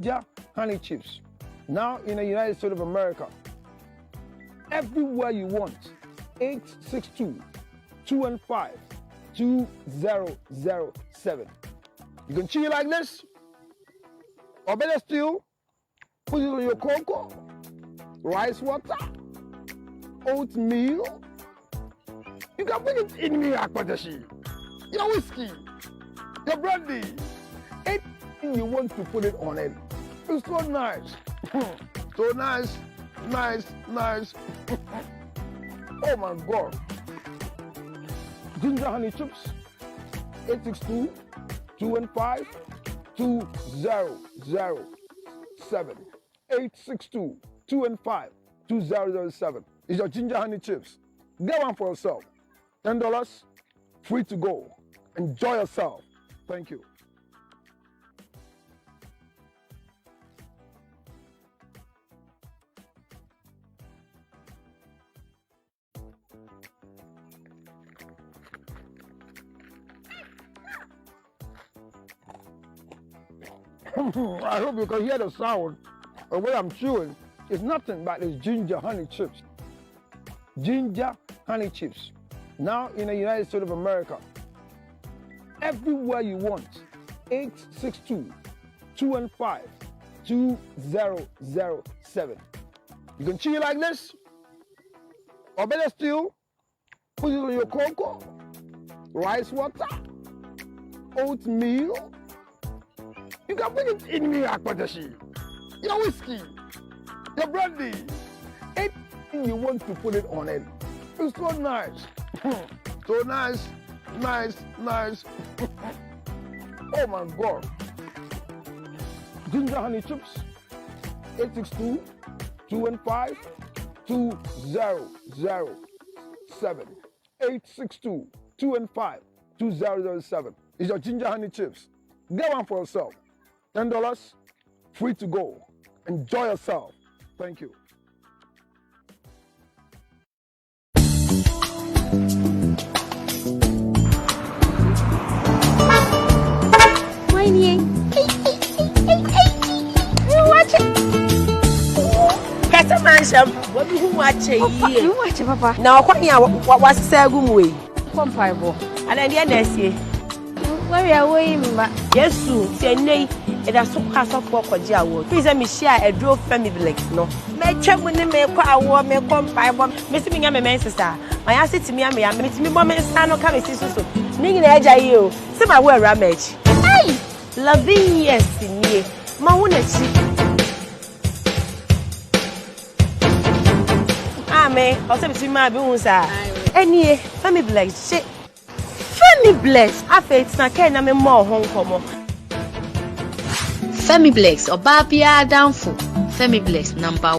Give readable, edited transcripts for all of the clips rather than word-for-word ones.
Ginger honey chips. Now in the United States of America. Everywhere you want. 862-215-2007. You can chew it like this. Or better still, put it on your cocoa, rice water, oatmeal. You can put it in your akpatashi, your whiskey, your brandy. Anything you want to put it on it. It's so nice. So nice, nice, nice. Oh my God. Ginger honey chips. 862-215-2007. 862-215-2007. It's your ginger honey chips. Get one for yourself. $10, free to go. Enjoy yourself. Thank you. I hope you can hear the sound of what I'm chewing. It's nothing but it's ginger honey chips. Ginger honey chips. Now in the United States of America. Everywhere you want. 862-215-2007. You can chew it like this. Or better still, put it on your cocoa, rice water, oatmeal. You can put it in your akpatashi, your whiskey, your brandy. Anything you want to put it on it. It's so nice. So nice, nice, nice. Oh my God. Ginger honey chips. 862-215-2007. 862-215-2007. It's your ginger honey chips. Get one for yourself. $10, free to go. Enjoy yourself. Thank you. What do you watch? You watch it, Papa. Now, what was Sagum way? Comparable. And then the NSA. Where are we? Yes, soon. Say, nay, it has so cast off for Jawo. Please let me share a draw family like no. May check when they make a war, may come by one. Mr. Bingham, my sister. My answer to me, I'm meeting me, Mamma, and Sano come and see so. Ning edge, I you. See my word, Ramage. Hey, loving, yes, in ye. My one at me, also between my bones are. Any family bless, shit. Family bless. I feel it's not kind of more home come. Family bless or Babia downfall. Family bless number.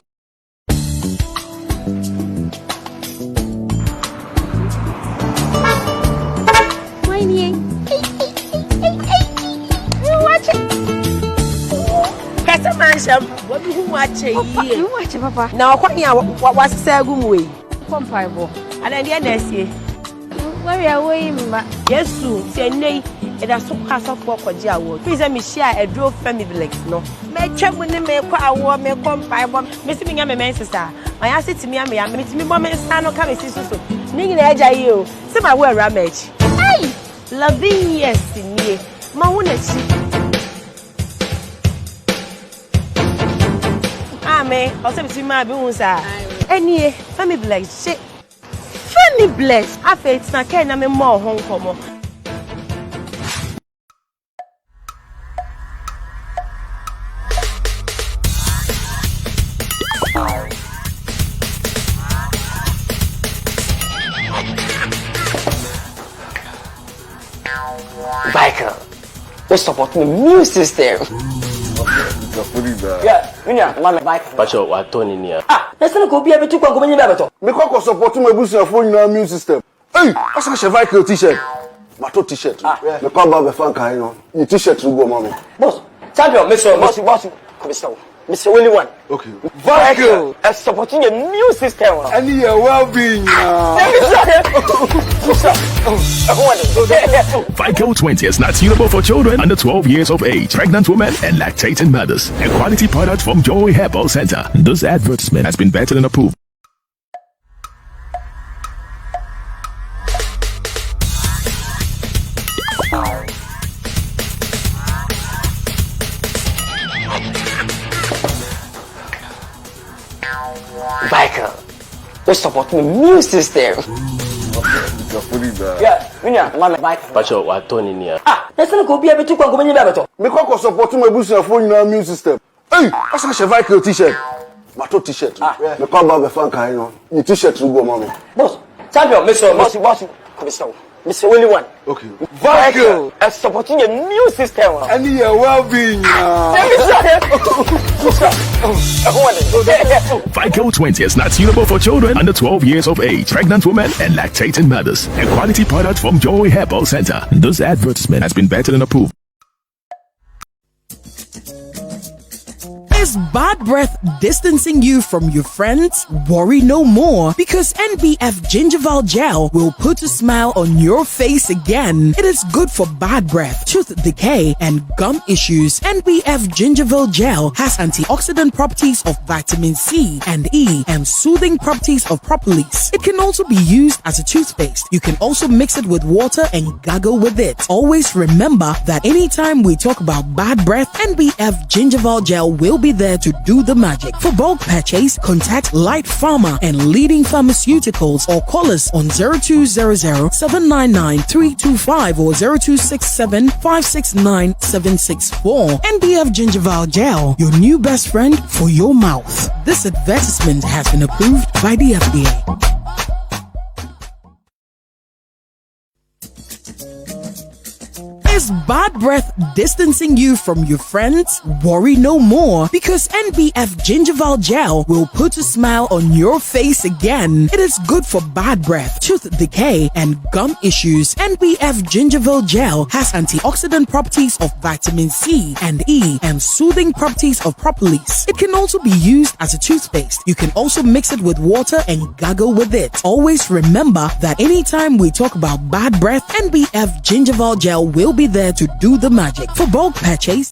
What do you watch? You watch it, Papa. Now, what was Sagum way? Comparable. And then the NSA. Where are we? Yes, soon. Say, nay, it has so cast off for Jawo. Please let me share a draw family like no. May check when they make a war, may come by one. Mr. Bingham, my sister. My answer to me, I'm meeting me, Mamma, and Sano come and see so. Ning edge, I you. See my word, Ramage. Hey, loving, yes, in ye. My one at me, also between my bones are. Any family bless, shit. Family bless. I feel it's not kind of more home come. Michael, we support the immune system. Yeah, Mama, Michael. But you are Tony near. Let's not go be able to go in the Make up support my boost your phone in our immune system. Hey, that's a Michael t-shirt. My t-shirt. Me come back the fan kind of. Your t-shirt to go, mommy. Boss, champion, make sure, boss. Mr. Only one. Okay. Vital. Supporting the new system. And your well-being. Vico 20 is not suitable for children under 12 years of age, pregnant women, and lactating mothers. A quality product from Joy Herbal Center. This advertisement has been vetted and approved. Vital. We're supporting the new system. Yeah, Mama Vital. Pacho, what Tony near? That's not going to be able to come in the Me kwa support my business phone na immune system. Hey, asa ka Vico t-shirt. Mato t-shirt. Me kwa ba be fan kan no. Ni t-shirt ru go mama. Boss, champion, Mr. Only one. Okay. Vital. Supporting the new system. And your well-being. Vico 20 is not suitable for children under 12 years of age, pregnant women, and lactating mothers. A quality product from Joy Herbal Center. This advertisement has been vetted and approved. Is bad breath distancing you from your friends? Worry no more, because NBF Gingival Gel will put a smile on your face again. It is good for bad breath, tooth decay, and gum issues. NBF Gingival Gel has antioxidant properties of vitamin C and E and soothing properties of propolis. It can also be used as a toothpaste. You can also mix it with water and gargle with it. Always remember that anytime we talk about bad breath, NBF Gingival Gel will be there to do the magic. For bulk purchase, contact Light Pharma and leading pharmaceuticals or call us on 0200-799-325 or 0267-569-764. NBF Gingival Gel, your new best friend for your mouth. This advertisement has been approved by the FDA. Is bad breath distancing you from your friends? Worry no more, because NBF Gingival Gel will put a smile on your face again. It is good for bad breath, tooth decay, and gum issues. NBF Gingival Gel has antioxidant properties of vitamin C and E and soothing properties of propolis. It can also be used as a toothpaste. You can also mix it with water and gargle with it. Always remember that anytime we talk about bad breath, NBF Gingival Gel will be there to do the magic. For bulk purchase,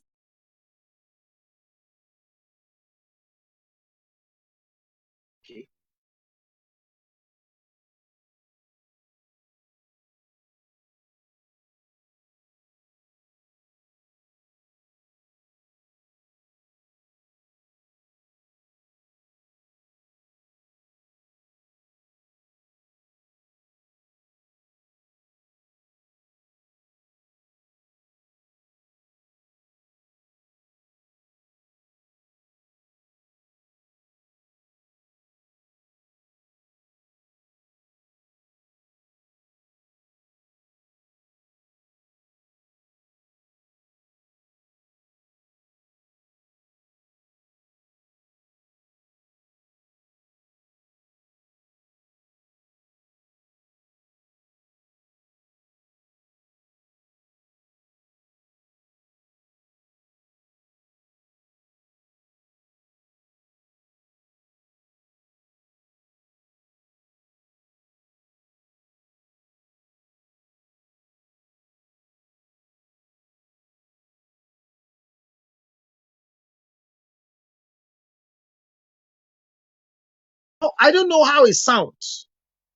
I don't know how it sounds.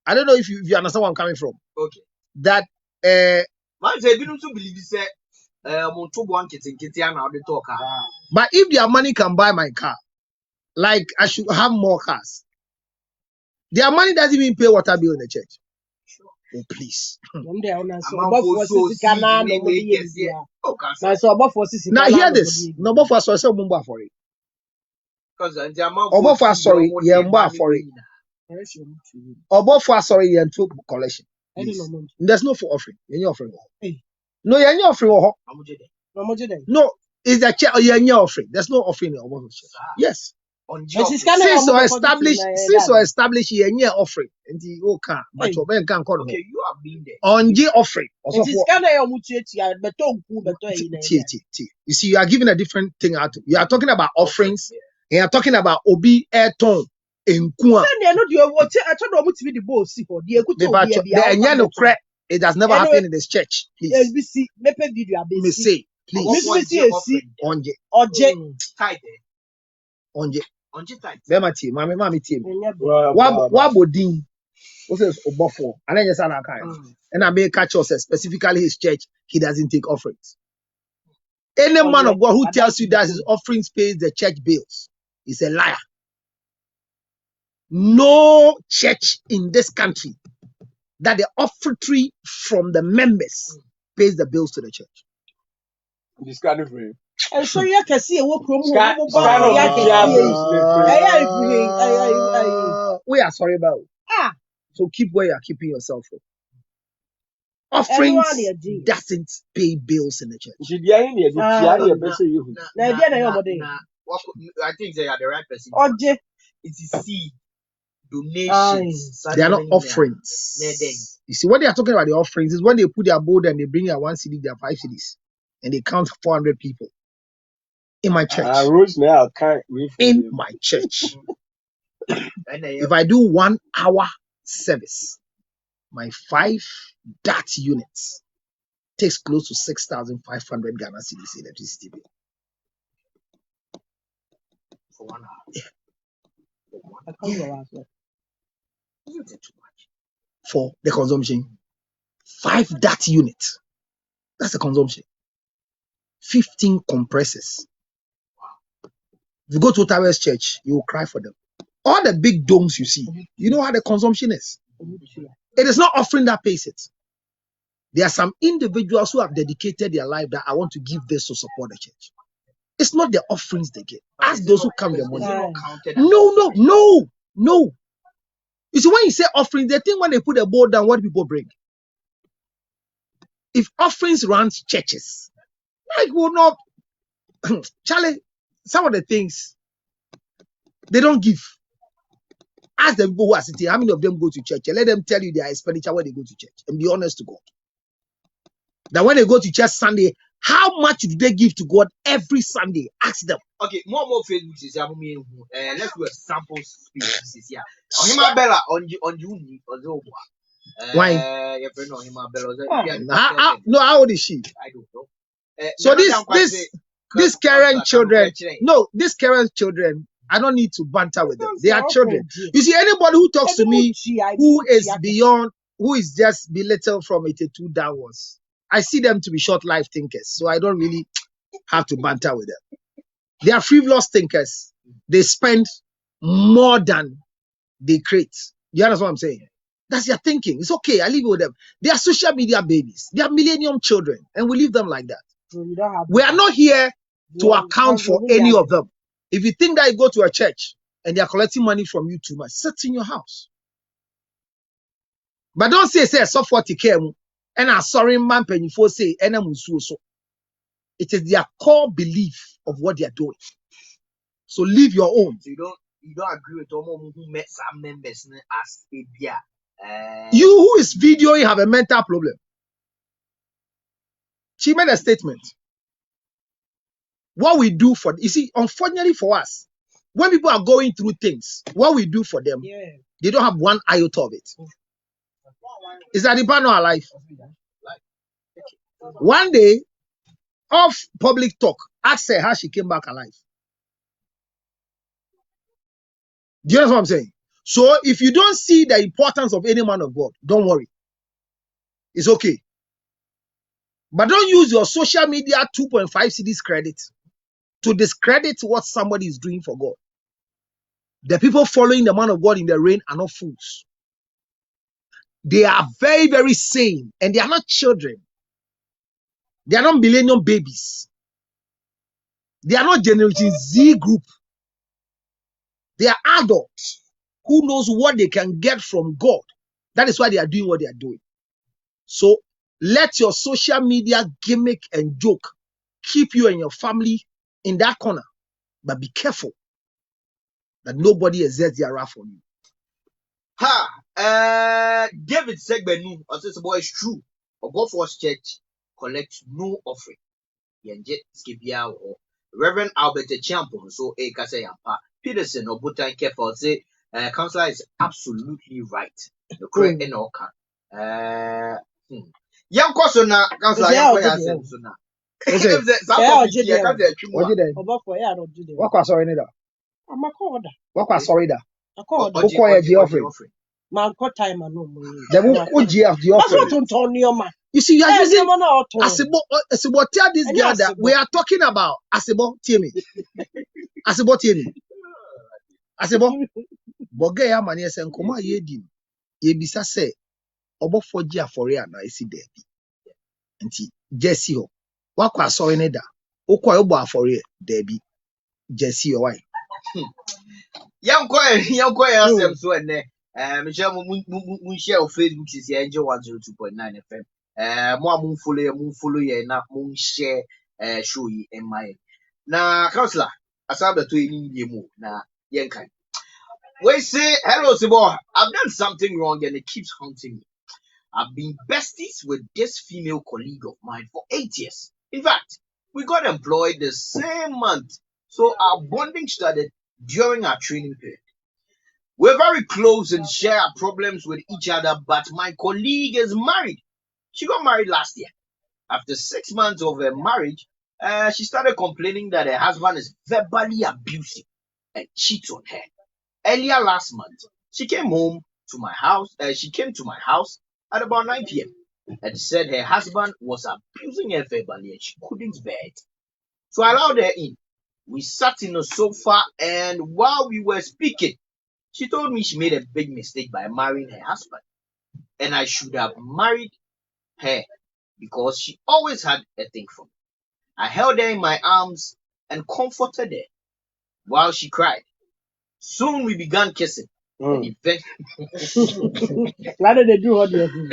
I don't know if you understand where I'm coming from. Okay. That Man say you don't believe this Montobo and Kitty and how they talk. but if their money can buy my car, like I should have more cars. Their money doesn't even pay water bill in the church. Oh please. Now hear this. Number for sorry, for it. Because Obo for sorry, yeah, for it. Obo for sorry, yeah, two collection. There's no for offering. You're offering. No, you're offering. No, it's the church. You're offering. There's no offering. Yes. On since or establish here near offering and the okay but your bank can call okay, you have been there. on J offering also It is kind of you see you are giving a different thing out. You are talking about offerings and you are talking about obi airton in Kwa. It has never happened in this church. Please. Me say, please. On J. Tight. On J. On J tight. Bema team, mami team. Wabodin. What says Obofo? And then you say and I may catch us specifically his church. He doesn't take offerings. Any man of God who tells you that his offerings pays the church bills is a liar. No church in this country that the offertory from the members pays the bills to the church. This kind of free. And so you can see a work room. We are sorry about. So keep where you are keeping yourself for. Offerings doesn't pay bills in the church. I think they are the right person. It is seed, donations. They are not offerings. You see, what they are talking about the offerings is when they put their board and they bring out 1 CD, there are 5 CDs, and they count 400 people. In my church. In my church. If I do 1 hour service, my 5 DAT units takes close to 6,500 Ghana cedis electricity bill. For 1 hour. Isn't it too much? For the consumption. 5 DAT units. That's the consumption. 15 compressors. If you go to Towers Church, you will cry for them. All the big domes you see, you know how the consumption is. It is not offering that pays it. There are some individuals who have dedicated their life that I want to give this to support the church. It's not the offerings they get. Ask those who count their money. No. You see, when you say offerings, they think when they put a board down, what people bring. If offerings runs churches, like will not, Charlie, some of the things they don't give. Ask the people who are sitting, how many of them go to church? And let them tell you their expenditure when they go to church. And be honest to God. That when they go to church Sunday, how much do they give to God every Sunday? Ask them. Okay, more Facebook is let's do a sample speech here. On Bella on June or why? No, how old is she? I don't know. So these Karen children, these Karen children, I don't need to banter with them. They are children. You see, anybody who talks to me who is beyond, who is just belittled from 82 downwards, I see them to be short life thinkers. So I don't really have to banter with them. They are frivolous thinkers. They spend more than they create. You understand what I'm saying? That's their thinking. It's okay. I leave it with them. They are social media babies. They are millennium children. And we leave them like that. We are not here to account for any of them. If you think that you go to a church and they are collecting money from you too much, sit in your house. But don't say so 40K and I'm sorry, man, penny for say, and I'm so. It is their core belief of what they are doing. So leave your own. So you don't agree with someone who met some members as a beer. You who is videoing have a mental problem. She made a statement. What we do for, you see, unfortunately for us, when people are going through things, what we do for them, they don't have 1 iota of it. Is Adipa not alive? One day, off public talk, ask her how she came back alive. Do you know what I'm saying? So if you don't see the importance of any man of God, don't worry. It's okay. But don't use your social media 2.5 CDs credit to discredit what somebody is doing for God. The people following the man of God in the rain are not fools. They are very, very sane, and they are not children. They are not millennium babies. They are not Generation Z group. They are adults who knows what they can get from God. That is why they are doing what they are doing. So let your social media gimmick and joke keep you and your family in that corner. But be careful. that nobody exerts their wrath on you. David Segbenu, I says, boy, it's true. Ogofor's church collects no offering. Yenje skibia or Reverend Albert Champion, so a Kasayampa Peterson or Butan Kefa say, Counselor is absolutely right. The correct in Oka. Young Cosona, Counselor, What was sorry neither? What was sorry that? Man, cut time and no money. The book the offering. You see, you are using Asibo, tell this girl that we are talking about Asibo, tell me. Asibo, tell me. Asibo, Boge ya mani ese nkoma yedim. Yebisa se obo foji afore ana esi debi. Nti Jesse ho. Wakwa sorry ne da. Okwa obo afore debi. Jesse ho why? Yanko asem so ene. Michelle mun share on Facebook is here Angel 102.9 FM. Mo follow ye na mun share show yi en my. Na counselor asaba to eni yemu na yenkan. We say hello Sibo, I've done something wrong and it keeps haunting me. I've been besties with this female colleague of mine for 8 years. In fact, we got employed the same month, so our bonding started during our training period. We're very close and share our problems with each other, but my colleague is married. She got married last year. After 6 months of her marriage, she started complaining that her husband is verbally abusive and cheats on her. Earlier last month, she came to my house at about 9 p.m. and said her husband was abusing her verbally and she couldn't bear it. So I allowed her in. We sat in the sofa, and while we were speaking, she told me she made a big mistake by marrying her husband, and I should have married her because she always had a thing for me. I held her in my arms and comforted her while she cried. Soon we began kissing. And Why did they do what they do?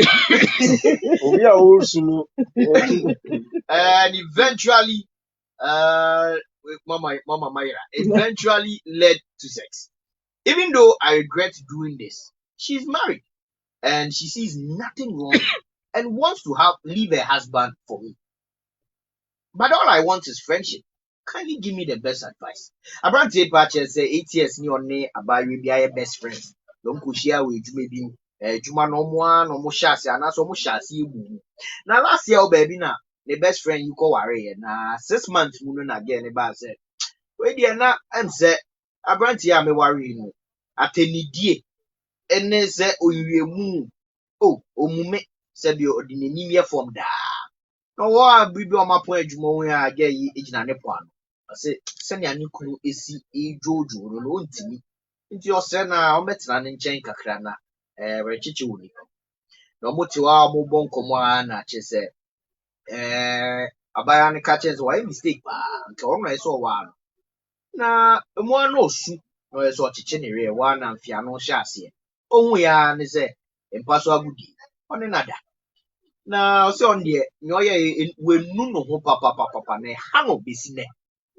And eventually, Mama Mayra, eventually led to sex. Even though I regret doing this, she's married and she sees nothing wrong and wants to leave her husband for me. But all I want is friendship. Kindly give me the best advice. Abrante Pache say 8 years ni one about we be our best friends. Don't share with you maybe Juma no one or Moshasi and also Moshasi. Now last year, baby, na the best friend you call worry na 6 months moon again about said. Wait there na and say Abrante ya me worry no. Ateni die ene say oyemu omume se bi odinenimie form da. No wa bibi o mapo adwuma won ya age yi ejina ne po ano. Ase se ne ani kunu esi ejojo no ntimi. Nti o se na o metena ne nchen kakra na rechichi woni. Na o motiwa mo bon komo na che se abaya ne ka che se why mistake ba nke o no eso wa no. Na mo ano osu no eso chichi ne re wa na mfia no hye ase. Ohun ya ne se empaso agudi. One nada. Na so on the nyoye wenu no ho papa na ha no besine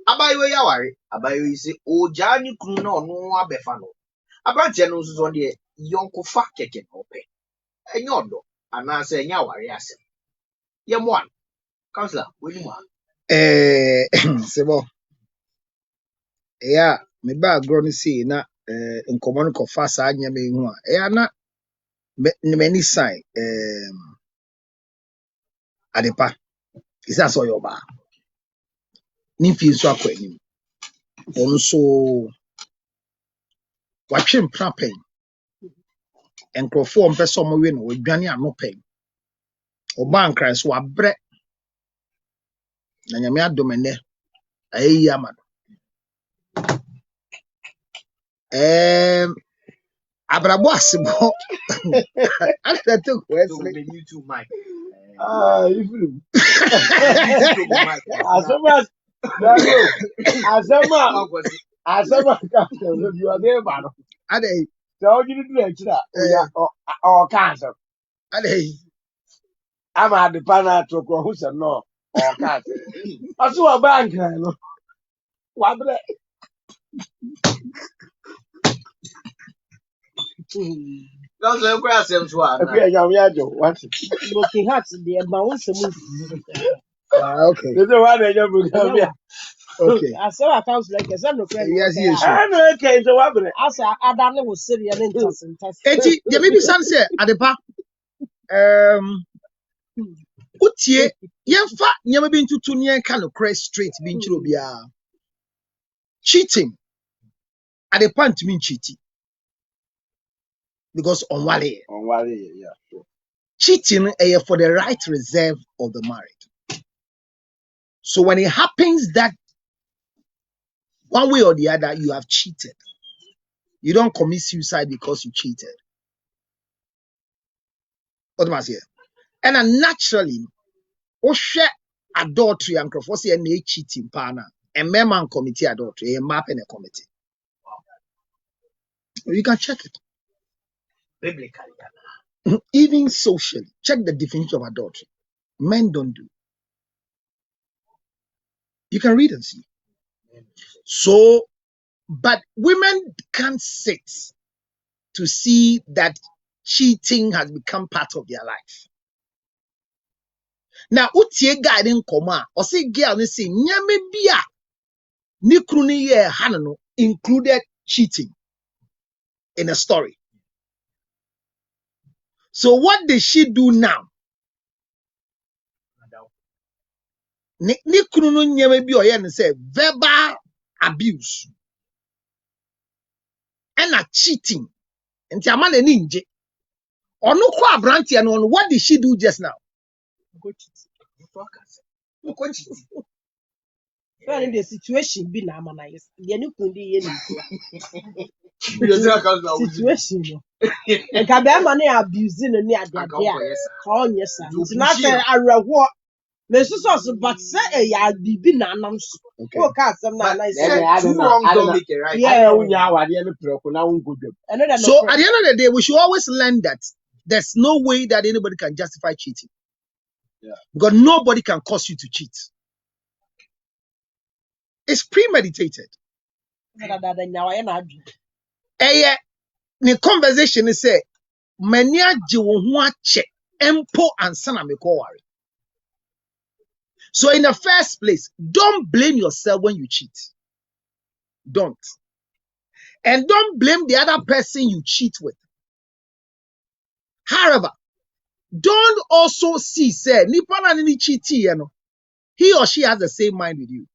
abayo ya ware abayo ise oja ni kunu na ono abefa no abranche no so on the yonko fa keke no pe enye odo ana se enya ware ase ye mo an counselor we ni mo Sebo ya me ba agro ni si na nkomo no kofa sa anya me hu a ya na me ni sign adepa isa so yoba ni fi so akwani onso watwem prapen enkrofo mpese mo we no odwane anopen oba nkran so abre na nyame adomene ayi amado abrabo asebo after to question you too Mike Even Asama cancer, you are there, man. Ade, so you didn't do it, or cancer. Ade, I'm at the panel to who's a no, or cancer. I saw a bank, what Don't say cry same to her. Okay, Yamajo, what? Broken heart the bound some. Okay. This is one of your Okay. I saw accounts like a son of friend. Yes, yes. I know, okay, so what? As I done was serious and test. Eti, there may be some say adepa. Utie, yemfa nyama bi ntutu ne kan no crash straight bi nchiro bia. Cheating. Adepa ntimi cheating. Because on wale. Yeah, sure. Cheating is for the right reserve of the married. So when it happens that one way or the other you have cheated, you don't commit suicide because you cheated. What am I saying? And then naturally, share adultery and cross and cheating partner and man commit adultery, a map and a committee. You can check it. Biblically. Even socially, check the definition of adultery. Men don't do. You can read and see. So, but women can't sit to see that cheating has become part of their life. Now, utie guy didn't come out or say girl ni say nyame bia ni kru ni ye hanano included cheating in a story. So what did she do now? Ni kru no nyame bi oye ne say verbal abuse and a cheating. Nti amana ni nje. Onu kwa abranti no what did she do just now? Go cheat. Well, the situation be na man is. The new kundi ye ni. Situation no. And ka be man abusing ni ade ade. Ka yes sir. It's not say arewo. Me so but say ya bibi na anam so. O ka asem na na say Two wrongs don't make it right. Yeah. So at the end of the day, we should always learn that there's no way that anybody can justify cheating. Yeah. Because nobody can cause you to cheat. It's premeditated. The conversation is say, "Mania jiwuhua che empo ansana me ko worry." So in the first place, don't blame yourself when you cheat. Don't. And don't blame the other person you cheat with. However, don't also see, say, nipa na ni cheating, you know, he or she has the same mind with you.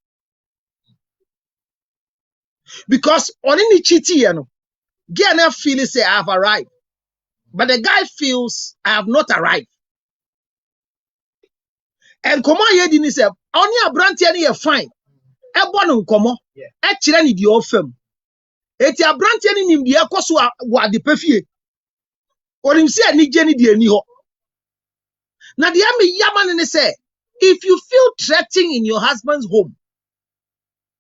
Because on any cheating, you know, girl now feel say I have arrived. But the guy feels I have not arrived. And come on, ye didn't say, only a branch any fine. E bonu nkomo. E chire ni di ofem. Eti a branch any nim di ekoso wa de pefie. Onim se ani je ni di ani ho. Na the me yaman say, if you feel threatened in your husband's home,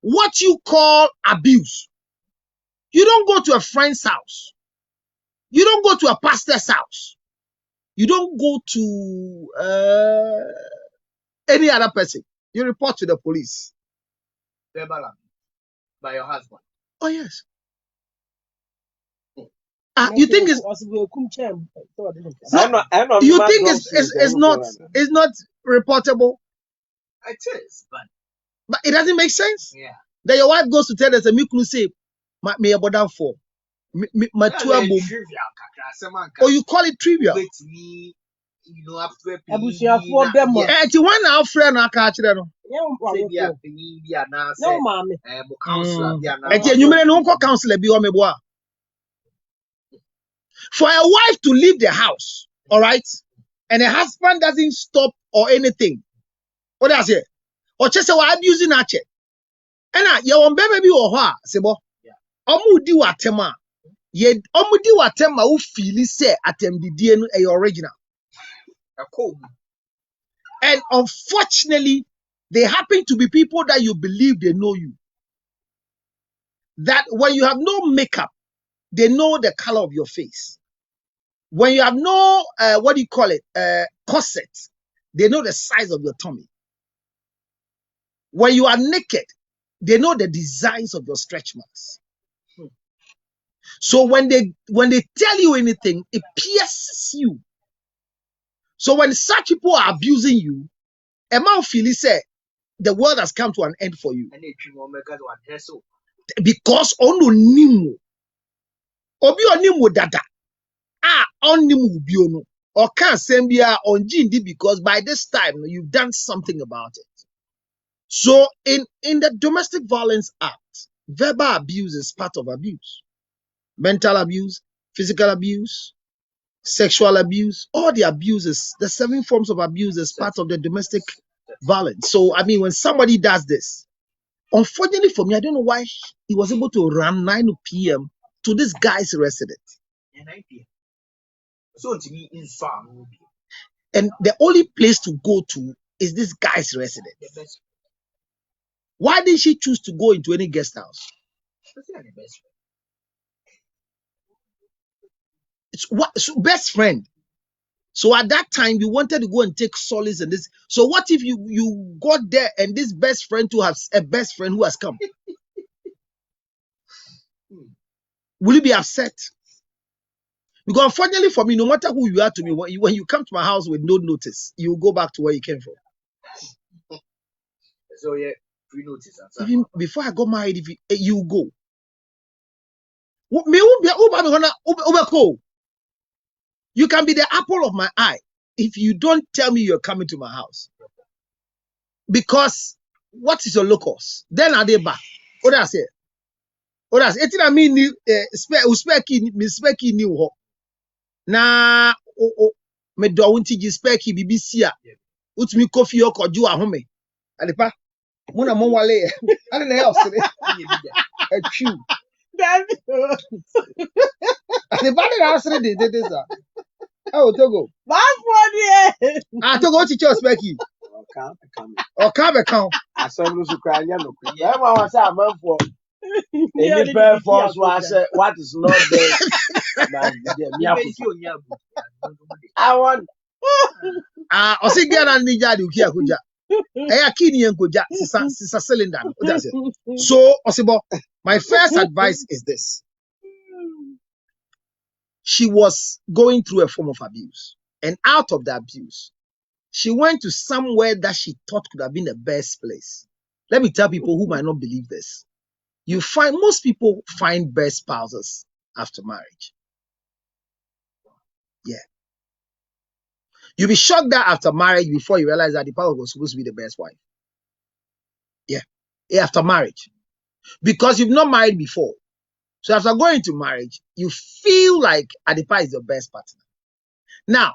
what you call abuse, you don't go to a friend's house. You don't go to a pastor's house. You don't go to any other person. You report to the police. Verbal abuse by your husband. Oh yes. You think it's it's not reportable? It is, but it doesn't make sense. Yeah. That your wife goes to tell us, "Me kunu say, me abodan for, my two album." Or you call it trivial? Me, you know, after one our friend I catch them. No, mommy. Counselor be on me boy. For a wife to leave the house, all right, and a husband doesn't stop or anything. What does it? Or just say abusing a check. And you want baby or her, Sebo. Omudi watema. Ye omudi watema who feel say atem the DNA original. And unfortunately, they happen to be people that you believe they know you. That when you have no makeup, they know the color of your face. When you have no, what do you call it, corset, they know the size of your tummy. When you are naked, they know the designs of your stretch marks. So when they tell you anything, it pierces you. So when such people are abusing you, a man feels say the world has come to an end for you. Because ono nimu. Obi onimu dada. Onimu biono. Or can't send me on Jindi because by this time you've done something about it. So in the Domestic Violence Act, verbal abuse is part of abuse. Mental abuse, physical abuse, sexual abuse, all the abuses, the 7 forms of abuse is part of the domestic violence. So, I mean, when somebody does this, unfortunately for me, I don't know why he was able to run 9 p.m. to this guy's residence. 9 p.m. So to me, in farm. And the only place to go to is this guy's residence. Why did she choose to go into any guest house? It's what best friend. So at that time, you wanted to go and take solace in this. So what if you got there and this best friend to have a best friend who has come? Will you be upset? Because unfortunately for me, no matter who you are to me, when you come to my house with no notice, you go back to where you came from. So yeah, free notice. Even before I got married, if you go. You can be the apple of my eye if you don't tell me you're coming to my house. Because what is your locus? Then are they back? What I say? What I say? It's not me. Speki ni ho. Na me do wunti ji speki BBC a. Utumi coffee or koju ahome. Adepa. Muna mo wale. I don't know how to say. A chew. Adepa na asre de this. Oh, Togo. Togo, what's your speki? Or come account. I saw you crying. Yeah, I was a man for any fair force. What is not there? I want. Osigana Nija Dukia Kuja. Ayakini and Kuja, Sisa cylinder. So, Osibo, my first advice is this. She was going through a form of abuse. And out of the abuse, she went to somewhere that she thought could have been the best place. Let me tell people who might not believe this. Most people find best spouses after marriage. Yeah. You'll be shocked that after marriage, before you realize that the partner was supposed to be the best wife. Yeah. After marriage. Because you've not married before. So after going to marriage, you feel like Adepa is your best partner. Now,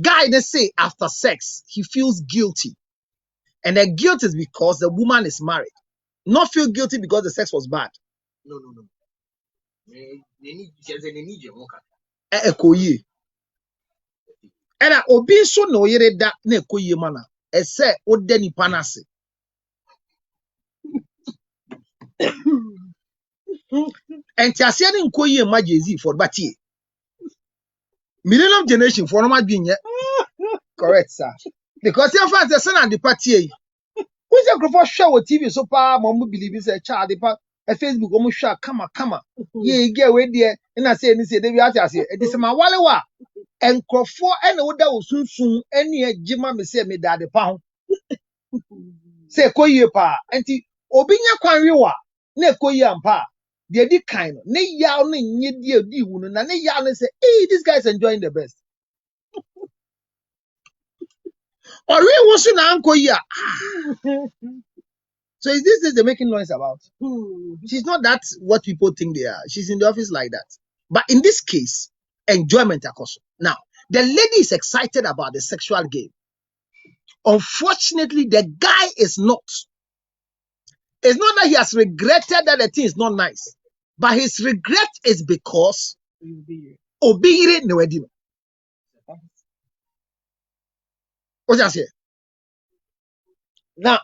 guy, they say after sex, he feels guilty. And the guilt is because the woman is married. Not feel guilty because the sex was bad. No. And obi so no yere da na ekoye mana. Ese ode ni panase. And tiase ni nkoye ma Jay-Z for batie. Millennium generation for no ma dwinye. Correct, sir. Because your fans the son and the party. Who's your group for show with TV so far? Mom believe it's a child. A Facebook almost shot. Come on. Yeah, get away there. And I say, they be out there. It is my wallet. And Crawford and Oda soon. Any Jima me say me daddy pound. Say, Koye pa. Anti Obinya Kwanriwa. Ne Koye ampa. They did kind of. Ne yaw ne nye di wunu. Na ne yaw ne say, hey, this guy's enjoying the best. Or we want to now go here. So is this they're making noise about? She's not that what people think they are. She's in the office like that. But in this case, enjoyment occurs. Now, the lady is excited about the sexual game. Unfortunately, the guy is not. It's not that he has regretted that the thing is not nice. But his regret is because obeying no wedding. What's that say? Now,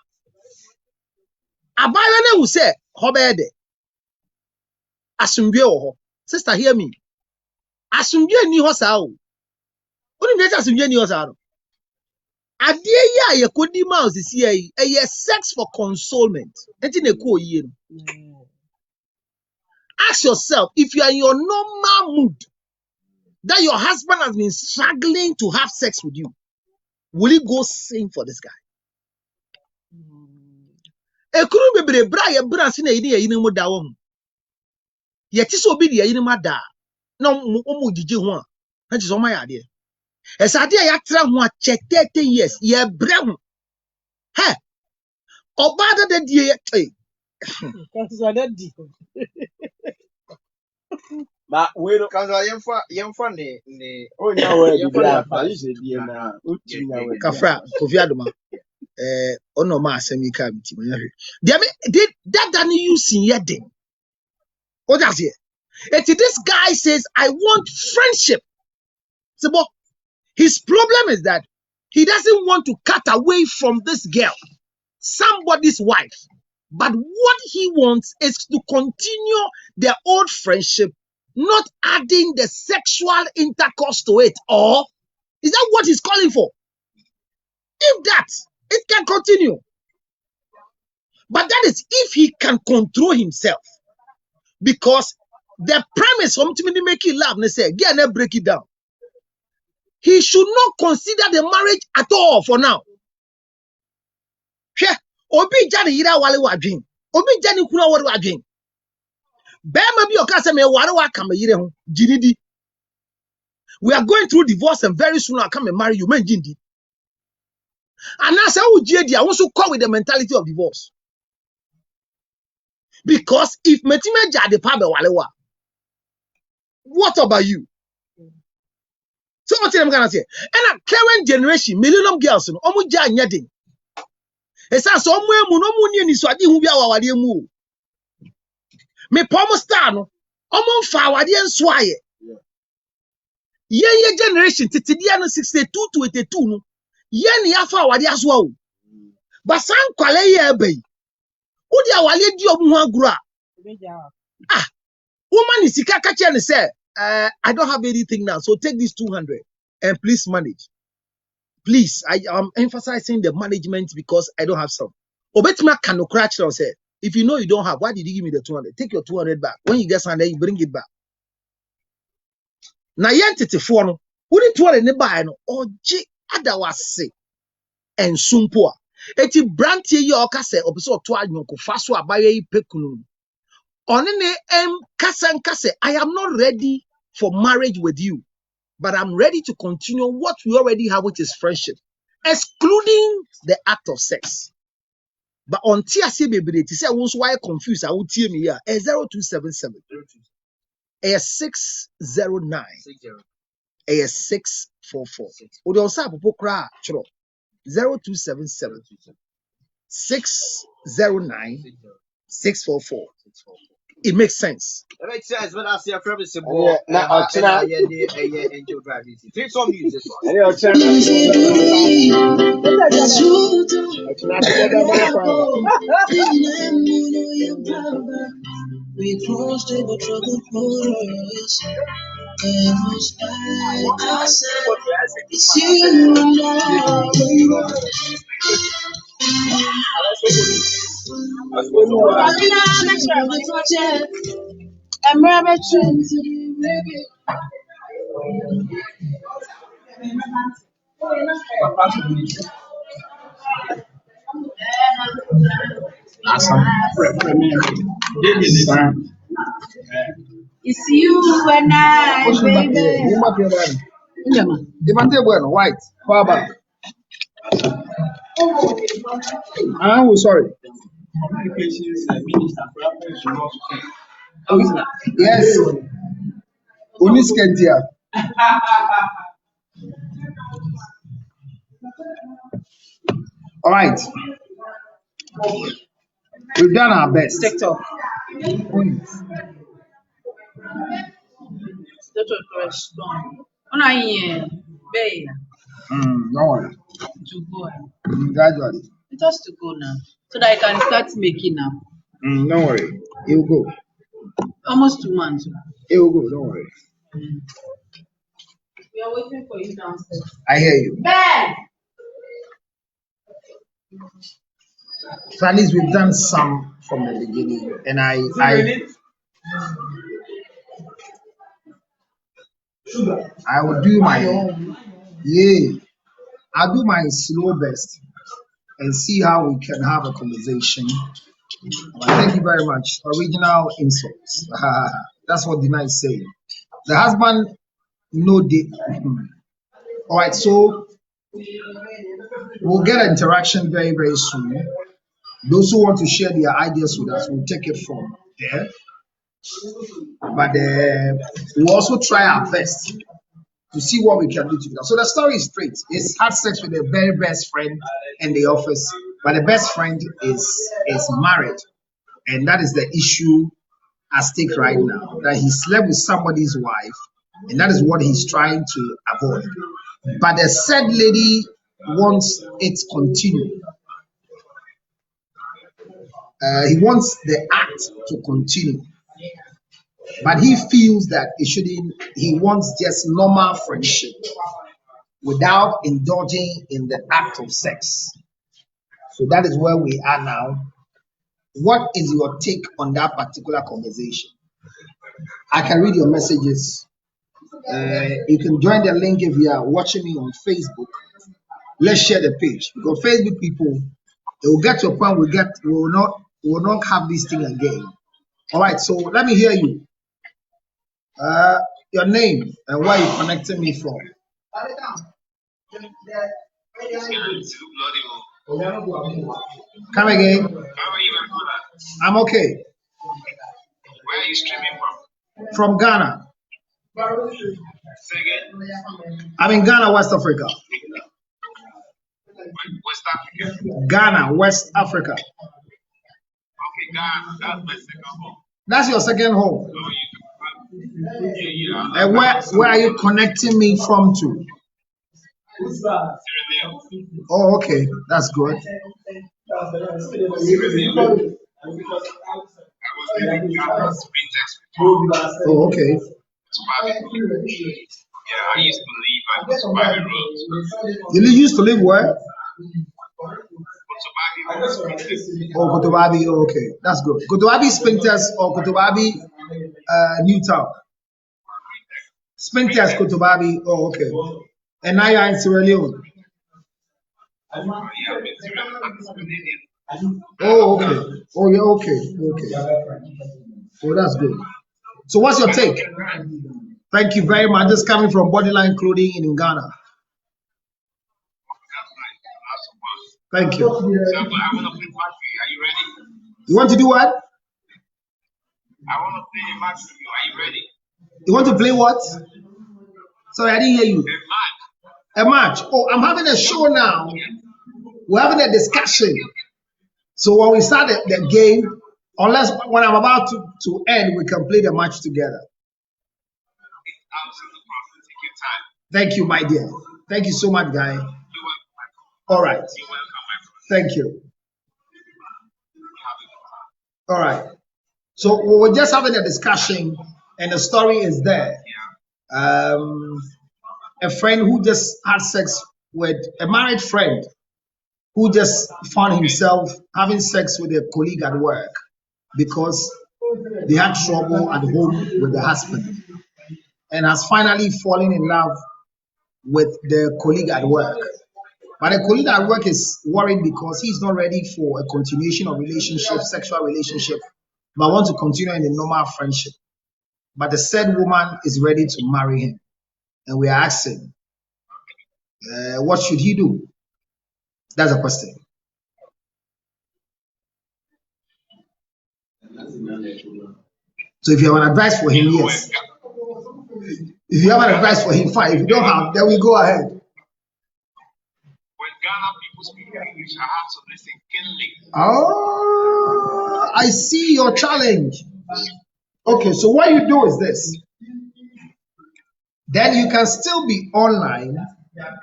Abayane who say, Hobede, Asumbi oho. Sister, hear me. Asumbi ni hosao. Uni meta asumbi ni hosao. Adie ya ye kodi mouse is here. Ye sex for consolement. Enti ne ko ye no. ask yourself, if you are in your normal mood, that your husband has been struggling to have sex with you, will you go sing for this guy? Ekuru bebre bra ye bra se na yini ye yini mu da wo. Ye ti so bi de yini ma da. Na omu dije ho a. Na ti so ma ya de. Esa de ya tra ho a check 30 years ye bre ho. He. Oba da die eh. Kansa da di. Ba we no Kansa yemfa ne onya we bi bra fa yi se die na otunya we. Kafra Kofi Adoma. Ono ma asemi ka biti mo yahwe. Did that you see yedin? What does it? This guy says, I want friendship. So, but his problem is that he doesn't want to cut away from this girl, somebody's wife. But what he wants is to continue their old friendship, not adding the sexual intercourse to it. Or is that what he's calling for? If that, it can continue. But that is if he can control himself. Because the premise from to make it love, they say, again, break it down. He should not consider the marriage at all for now. Obi jani ira wale wadwin. Obi jani kuna wale wadwin. Bema bi okase me ware wa kama yire ho. Jinidi. We are going through divorce and very soon I'll come and marry you. Men jindi. And now say ujie dia won't come with the mentality of divorce. Because if metime jade pa be walewa, what about you? So what I'm gonna say? And a current generation, millennium girls, omu ja nyedin. Esa so omu emu no mu ni ni so ade hu bia wawade mu. Me pomo star no, omu fa awade enso aye. Ye generation titidia no 62 to 82 no. Ye ni afa awade aso awo. But san kwale ye ebe. Udi awale di omu ho agura. Woman is sika and say, I don't have anything now, so take this 200 and please manage. Please, I am emphasizing the management because I don't have some. Obetima can no crash and say, if you know you don't have, why did you give me the 200? Take your 200 back. When you get something, you bring it back. Na yentete fo no, wudi 200 ne buy no, oje adawase and sumpoa. Eti brantie ye okase obiso to anyonko faso abaye yi pekunu. Onene kase, I am not ready for marriage with you, but I'm ready to continue what we already have, which is friendship, excluding the act of sex. But on TSC baby, to say once why confused, I will tell me here 0277 609 644. Odi on sa popo kra chro 0277 609 644. It makes sense. It makes sense when I see a friend is more. Now, angel driving. Take some music. We crossed over troubled waters. It's you and It's you and I, baby. White. I'm sorry. Communications minister Yes. Uniskentia. All right. We've done our best. TikTok. Don't worry. To go. Gradually. It has to go now. So that I can start making now. Don't worry. It will go. Almost 2 months. It will go. Don't worry. We are waiting for you downstairs. I hear you. Ben! So at least we've done some from the beginning. And I I will do my I'll do my slow best and see how we can have a conversation. But thank you very much. Original insults. That's what Dina is saying. The husband no date. All right, so we'll get an interaction very, very soon. Those who want to share their ideas with us, we'll take it from there. But we'll also try our best to see what we can do together. So the story is straight. He's had sex with a very best friend in the office, but the best friend is married. And that is the issue at stake right now, that he slept with somebody's wife, and that is what he's trying to avoid. But the said lady wants it continue. He wants the act to continue, but he feels that it shouldn't. He wants just normal friendship without indulging in the act of sex. So that is where we are now. What is your take on that particular conversation? I can read your messages. You can join the link if you are watching me on Facebook. Let's share the page, because Facebook people, it will get to a point we will not have this thing again. All right, so let me hear you. Your name and where you connecting me from. Come again. How are you, my brother? I'm okay. Where are you streaming from? From Ghana. Say again. I'm in Ghana, West Africa. West Africa. Ghana, West Africa. Okay, Ghana. That's my second home. That's your second home. Yeah. And where are you connecting me from to? Sierra Leone. Oh, okay. That's good. Sierra Leone. I was living in Ghana, Sprintex. Oh, okay. Yeah, I used to live at Kotobabi Road. You used to live where? Kotobabi Road, Sprintex. Oh, Kotobabi. Oh, okay. That's good. Kotobabi Sprintex or Kotobabi Newtown? Sprintex, Kotobabi. Oh, okay. And now you're in Sierra Leone. Yeah, I'm in Sierra Leone, but it's Canadian. Oh, okay. Oh, yeah, okay. Oh, that's good. So what's your take? Thank you very much. This is coming from Bodyline Clothing in Ghana. Thank you. So I want to play match for you. Are you ready? You want to do what? I want to play a match for you. Are you ready? You want to play what? Sorry, I didn't hear you. A match. A match. Oh, I'm having a show now. We're having a discussion. So when we start the game, unless when I'm about to end, we can play the match together. Take your time. Thank you, my dear. Thank you so much, guy. You're welcome. All right. You're welcome, my friend. Thank you. All right. So we're just having a discussion, and the story is there. A friend who just had sex with a married friend who just found himself having sex with a colleague at work because they had trouble at home with the husband, and has finally fallen in love with the colleague at work. But the colleague at work is worried because he's not ready for a continuation of relationship, sexual relationship, but wants to continue in a normal friendship. But the said woman is ready to marry him. And we are asking, what should he do? That's a question. So if you have an advice for him, yes. If you have an advice for him, fine. If you don't have, then we go ahead. When Ghana people speak English, I have to listen keenly. Oh, I see your challenge. Okay, so what you do is this. Then you can still be online,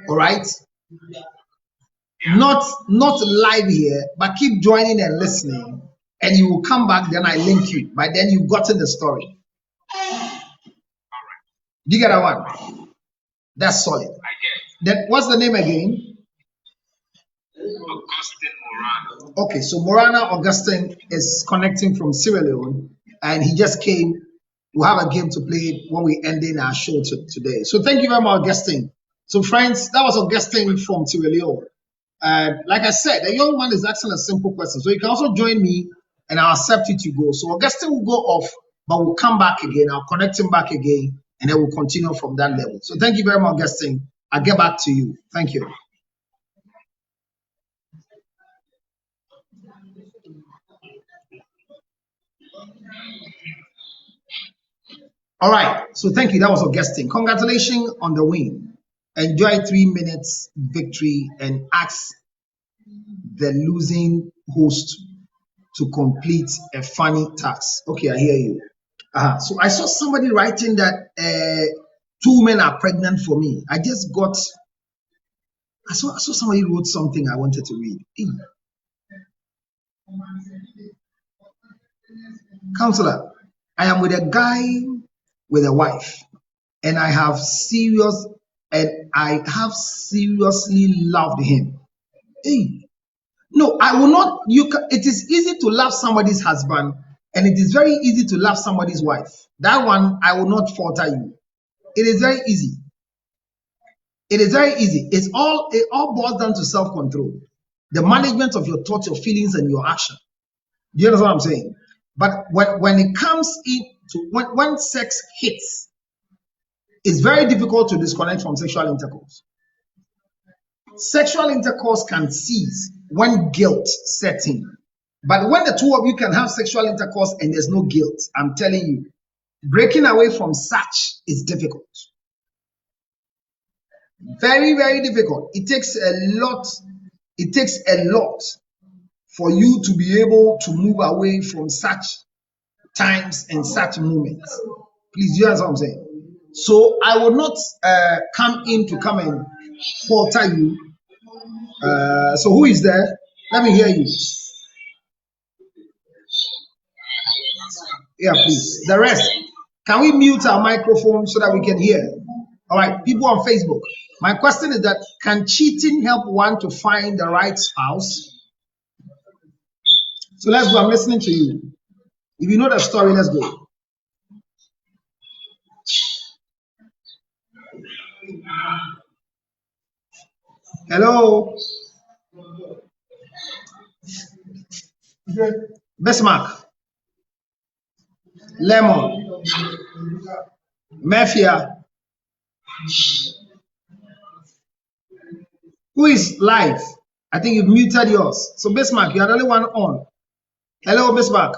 all right? Not live here, but keep joining and listening, and you will come back. Then I link you. By then you've gotten the story. All right. Do you get that one? That's solid. I get it. Then what's the name again? Augustine Morana. Okay, so Morana Augustine is connecting from Sierra Leone, and he just came we'll have a game to play when we end in our show today. So thank you very much, Augustine. So friends, that was Augustine from Sierra Leone. Like I said, the young man is asking a simple question. So you can also join me and I'll accept it to go. So Augustine will go off, but we'll come back again. I'll connect him back again and then we'll continue from that level. So thank you very much, Augustine. I'll get back to you. Thank you. All right. So thank you. That was Augustine. Congratulations on the win. Enjoy 3 minutes victory and ask the losing host to complete a funny task. Okay, I hear you. So I saw somebody writing that 2 men are pregnant for me. I saw somebody wrote something I wanted to read. Counselor, I am with a guy with a wife, and I have seriously loved him. No, I will not. It is easy to love somebody's husband, and it is very easy to love somebody's wife. That one, I will not falter you. It is very easy. It is very easy. It all boils down to self-control, the management of your thoughts, your feelings, and your action. Do you understand what I'm saying? But when it comes into when sex hits, it's very difficult to disconnect from sexual intercourse. Sexual intercourse can cease when guilt sets in. But when the two of you can have sexual intercourse and there's no guilt, I'm telling you, breaking away from such is difficult. Very, very difficult. It takes a lot for you to be able to move away from such times and such moments. Please, you understand what I'm saying? So I will not come and falter you. So who is there? Let me hear you. Yeah, please. The rest, can we mute our microphone so that we can hear? All right, people on Facebook. My question is that, can cheating help one to find the right spouse? So let's go. I'm listening to you. If you know the story, let's go. Hello. Bismarck. Lemon. Mafia. Who is live? I think you've muted yours. So Bismarck, you are the only one on. Hello, Bismarck.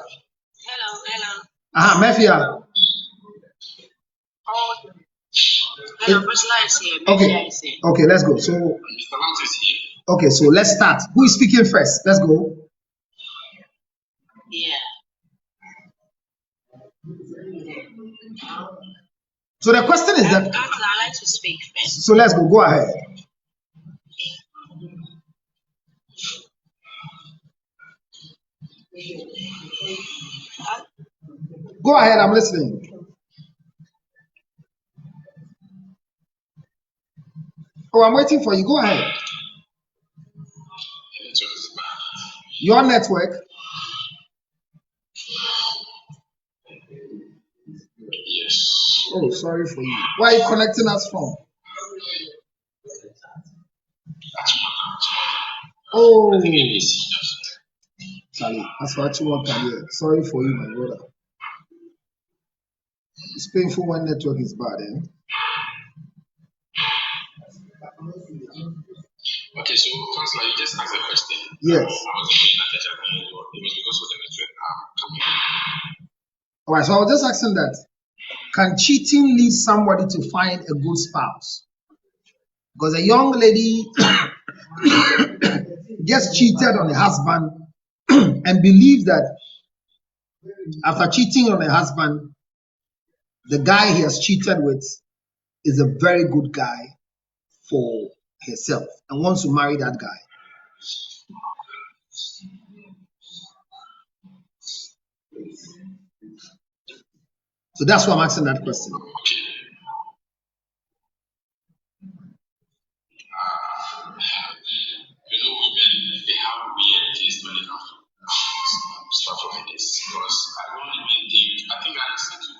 Hello. Mafia. Hello, Priscilla is here. Okay, let's go. So, okay, so let's start. Who is speaking first? Let's go. Yeah. So the question is that. I like to speak first. So let's go. Go ahead. Go ahead. I'm listening. Oh, I'm waiting for you. Go ahead. Your network. Yes. Oh, sorry for you. Where are you connecting us from? Oh, sorry. That's what you want to hear. Sorry for you, my brother. It's painful when network is bad, eh? Okay, so Counselor, you just asked a question. Yes. I wasn't paying attention. It was because of the network coming in. All right, so I was just asking that, can cheating lead somebody to find a good spouse? Because a young lady gets cheated on her husband and believes that after cheating on her husband, the guy he has cheated with is a very good guy for herself and wants to marry that guy. So that's why I'm asking that question. You know, women, they have weird taste when it comes to stuff like this. Because I don't even think, I think I listened to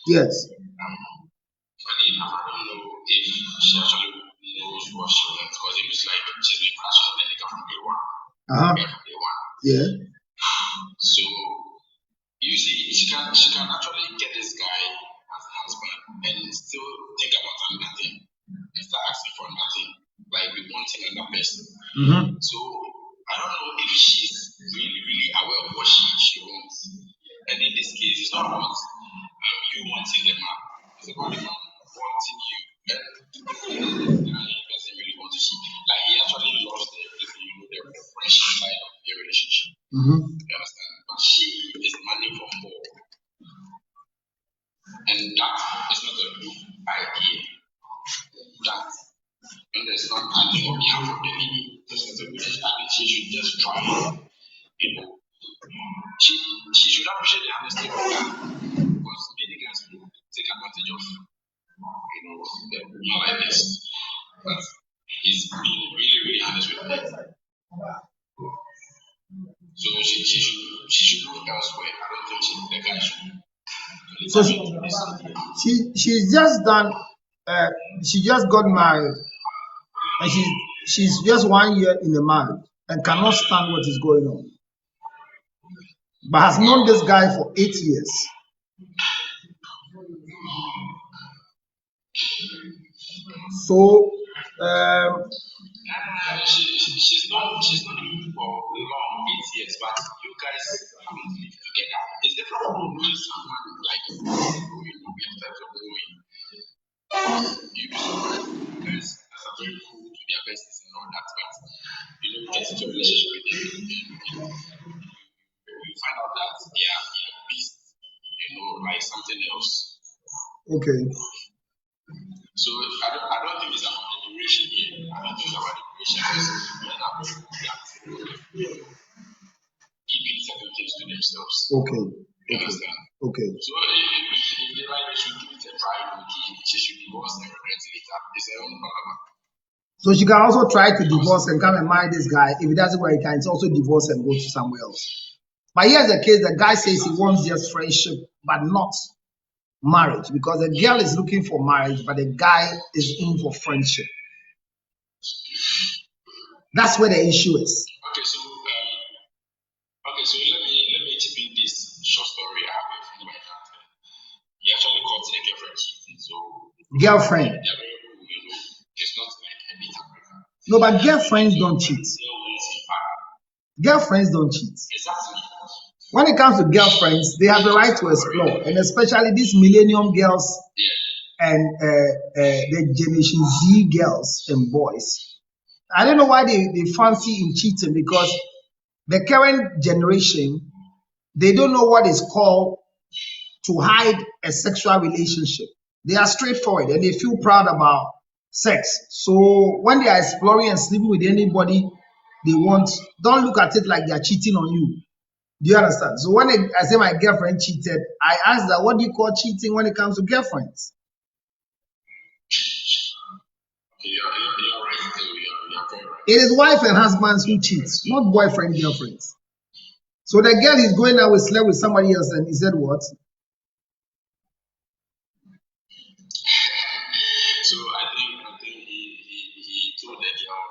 Yes. Funny enough, I don't know if she actually knows what she wants because it looks like she's been crashing the nigga from day one. From day one. Yeah. So you see, she can actually get this guy as a husband and still think about another thing and start asking for another thing, like we wanting another person. So I don't know if she's really aware of what she wants. And in this case, it's not about you wanting the man. It's about the man wanting you. And the guy doesn't really want to see. Like he actually lost the friendship side of the relationship. You understand? But she is money for more. And that is not a good idea. That when there's not acting on behalf of the lady, this is a good idea. She should just try. You know, she should appreciate the honesty of that because many guys will take advantage of the woman like this. But he's being really honest with me. So she should look elsewhere. I don't think the guy should. So she's just done. She just got married, and she's just 1 year in the marriage and cannot stand what is going on. But has known this guy for 8 years. So she's not looking for long 8 years, but you guys haven't lived together. It's the problem when someone like we have types of growing. You guys are very cool to their besties and all that, but get into a relationship with them, you find out that they are beasts, like something else. Okay. So I don't think it's about the duration here. I don't think it's about the duration because men are people that keeping certain things to themselves. Okay. You understand? Okay. So if they like, they should give it a try. She should divorce and regret later. It's her own problem. So she can also try to divorce and come and marry this guy. If it doesn't work, he can also divorce and go to somewhere else. But here's the case: the guy says he wants just friendship, but not marriage, because the girl is looking for marriage, but the guy is in for friendship. That's where the issue is. Okay, so let me chip in this short story. I have a friend like that. He actually caught the girlfriend cheating. So Girlfriend. they're very cool, It's not like a bit Africa. No, but girlfriends don't cheat. Girlfriends don't cheat. Exactly. When it comes to girlfriends, they have the right to explore, and especially these millennium girls and the Generation Z girls and boys. I don't know why they fancy in cheating, because the current generation, they don't know what is called to hide a sexual relationship. They are straightforward and they feel proud about sex. So when they are exploring and sleeping with anybody they want, don't look at it like they are cheating on you. Do you understand? So when I say my girlfriend cheated, I asked her, what do you call cheating when it comes to girlfriends? You're right. You're very right. It is wife and husbands who cheat, not boyfriend, girlfriends. So the girl is going out with slept with somebody else, and he said what? So I think he told the girl,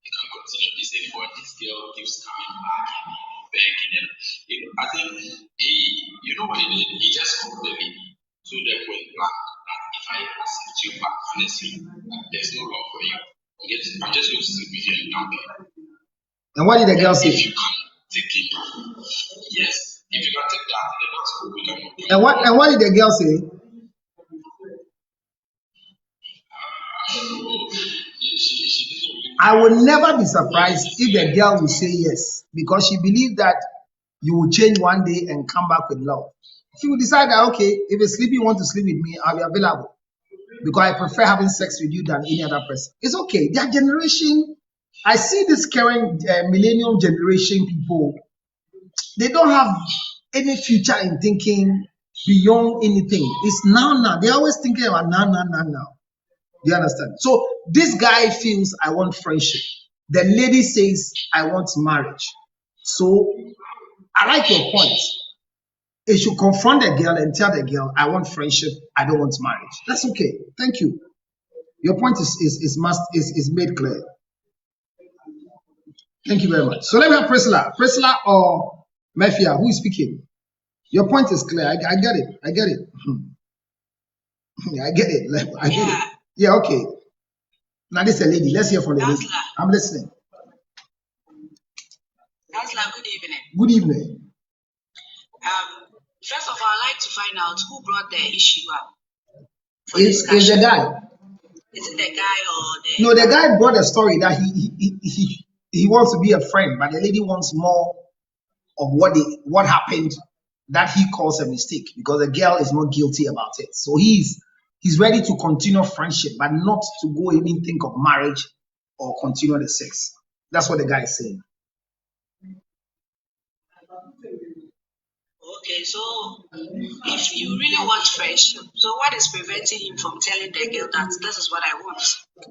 you can continue this anymore. This girl keeps coming back and begging, and I think what he did? He just called the lady, so they went back. If I accept you back, honestly, there's no love for you. I'm just going to sleep with you and come here. And what did the girl say? If you can take it, yes. If you can take that, then that's cool. We can. And what did the girl say? I would never be surprised if the girl will say yes, because she believes that you will change one day and come back with love. She will decide that, okay, if a sleepy want to sleep with me, I'll be available, because I prefer having sex with you than any other person. It's okay. Their generation, I see this current millennium generation people, they don't have any future in thinking beyond anything. It's now. They're always thinking about now. Do you understand? So this guy feels, I want friendship. The lady says, I want marriage. So I like your point. He should confront the girl and tell the girl, I want friendship, I don't want marriage. That's okay. Thank you. Your point is made clear. Thank you very much. So let me have Priscilla. Priscilla or Mafia, who is speaking? Your point is clear. I get it. I get it. I get it. I get it. Yeah, okay. Now this is a lady. Let's hear from the lady. I'm listening. Counselor, good evening. Good evening. First of all, I'd like to find out who brought the issue up. Is the guy? Is it the guy or the? No, the guy brought a story that he wants to be a friend, but the lady wants more of what happened that he calls a mistake because the girl is not guilty about it. So he's ready to continue friendship, but not to go even think of marriage or continue the sex. That's what the guy is saying. Okay, so if you really want friendship, so what is preventing him from telling the girl that this is what I want?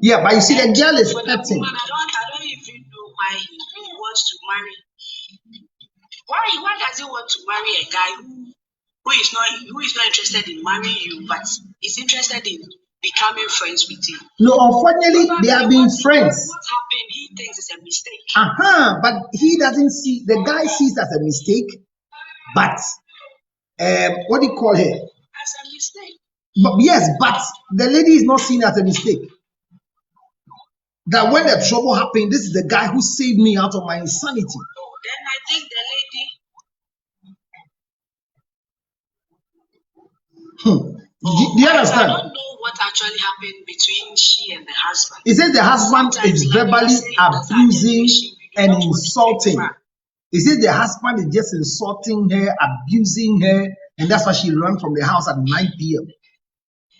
Yeah, but you see, the girl is For the acting. woman, I don't even know why he wants to marry. Why does he want to marry a guy who is not interested in marrying you, but is interested in becoming friends with you? No, unfortunately, they have been friends. What happened? He thinks it's a mistake. But he doesn't see, the guy sees as a mistake, but what do you call her? As a mistake. But yes, but the lady is not seen as a mistake. That when the trouble happened, this is the guy who saved me out of my insanity. Then I think the lady. Do you understand? I don't know what actually happened between she and the husband. It says the husband is verbally abusing and insulting. It says the husband is just insulting her, abusing her, and that's why she ran from the house at 9 p.m.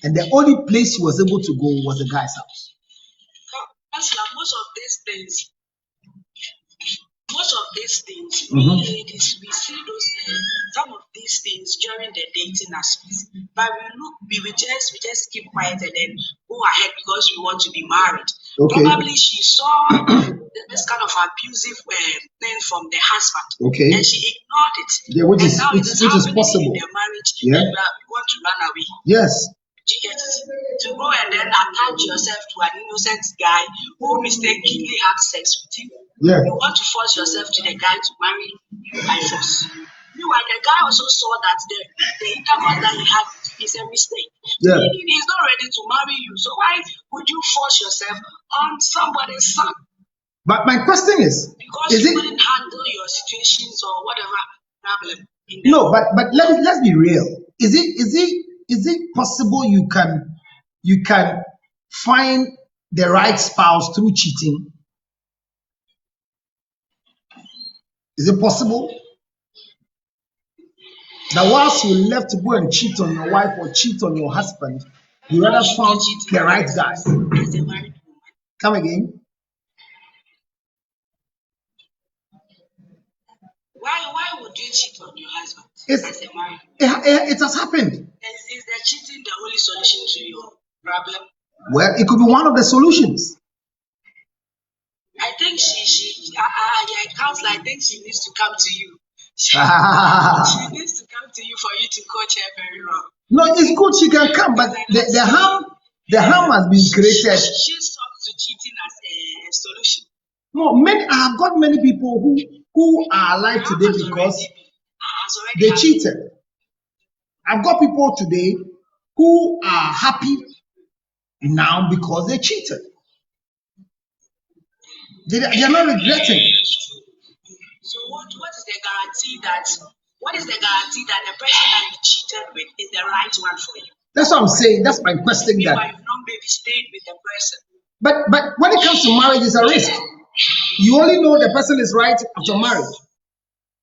And the only place she was able to go was the guy's house. Most of these things, we ladies, we see those some of these things during the dating aspect, but we just keep quiet and then go ahead because we want to be married. Okay. Probably she saw this kind of abusive thing from the husband, okay, and she ignored it. Yeah, which is possible. In the marriage, yeah, and we want to run away. Yes. Do you get it? To go and then attach yourself to an innocent guy who mistakenly had sex with you. Yeah. You want to force yourself to the guy to marry you by force. Meanwhile, the guy also saw that the intercourse that he had is a mistake. Yeah. He's not ready to marry you. So why would you force yourself on somebody's son? But my question is you couldn't handle your situations or whatever problem. No, but let's be real. Is it possible you can find the right spouse through cheating? Is it possible that whilst you left to go and cheat on your wife or cheat on your husband, you rather found the right guy? Come again. Why would you cheat on your husband as a married woman? It has happened. Is the cheating the only solution to your problem? Well, it could be one of the solutions. I think Counselor, I think she needs to come to you. She needs to come to you for you to coach her very well. No, it's good she can come, but the harm has been created. She stopped to cheating as a solution. No, I've got many people who are alive today because they cheated. I've got people today who are happy now because they cheated. They are not regretting. So what is the guarantee that the person that you cheated with is the right one for you? That's what I'm saying. That's my question. You've not maybe stayed with the person. But when it comes to marriage, it's a risk. You only know the person is right after marriage.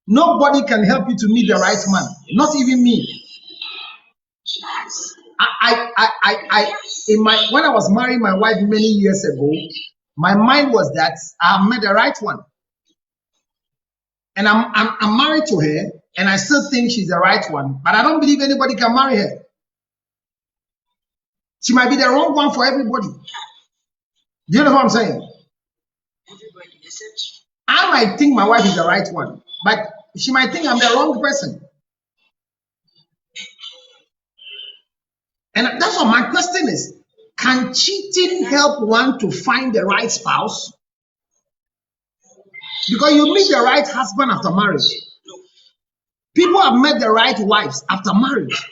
Nobody can help you to meet the right man. Not even me. When I was marrying my wife many years ago, my mind was that I have met the right one. And I'm married to her, and I still think she's the right one, but I don't believe anybody can marry her. She might be the wrong one for everybody. Do you know what I'm saying? I might think my wife is the right one, but she might think I'm the wrong person. That's what my question is. Can cheating help one to find the right spouse? Because you meet the right husband after marriage. People have met the right wives after marriage.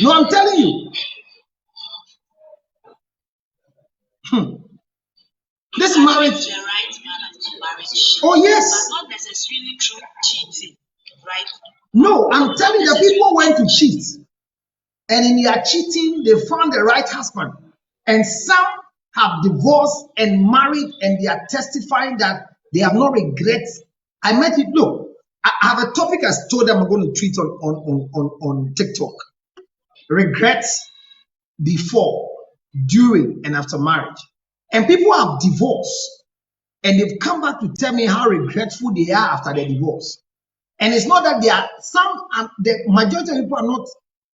No, I'm telling you. This marriage. The right man after marriage. Oh, yes. But not necessarily through cheating, right? No, I'm telling you, the people went to cheat. And in their cheating, they found the right husband. And some have divorced and married, and they are testifying that they have no regrets. I met it. Look, I have a topic I told them I'm going to tweet on TikTok. Regrets before, during, and after marriage. And people have divorced, and they've come back to tell me how regretful they are after their divorce. And it's not that they are, the majority of people are not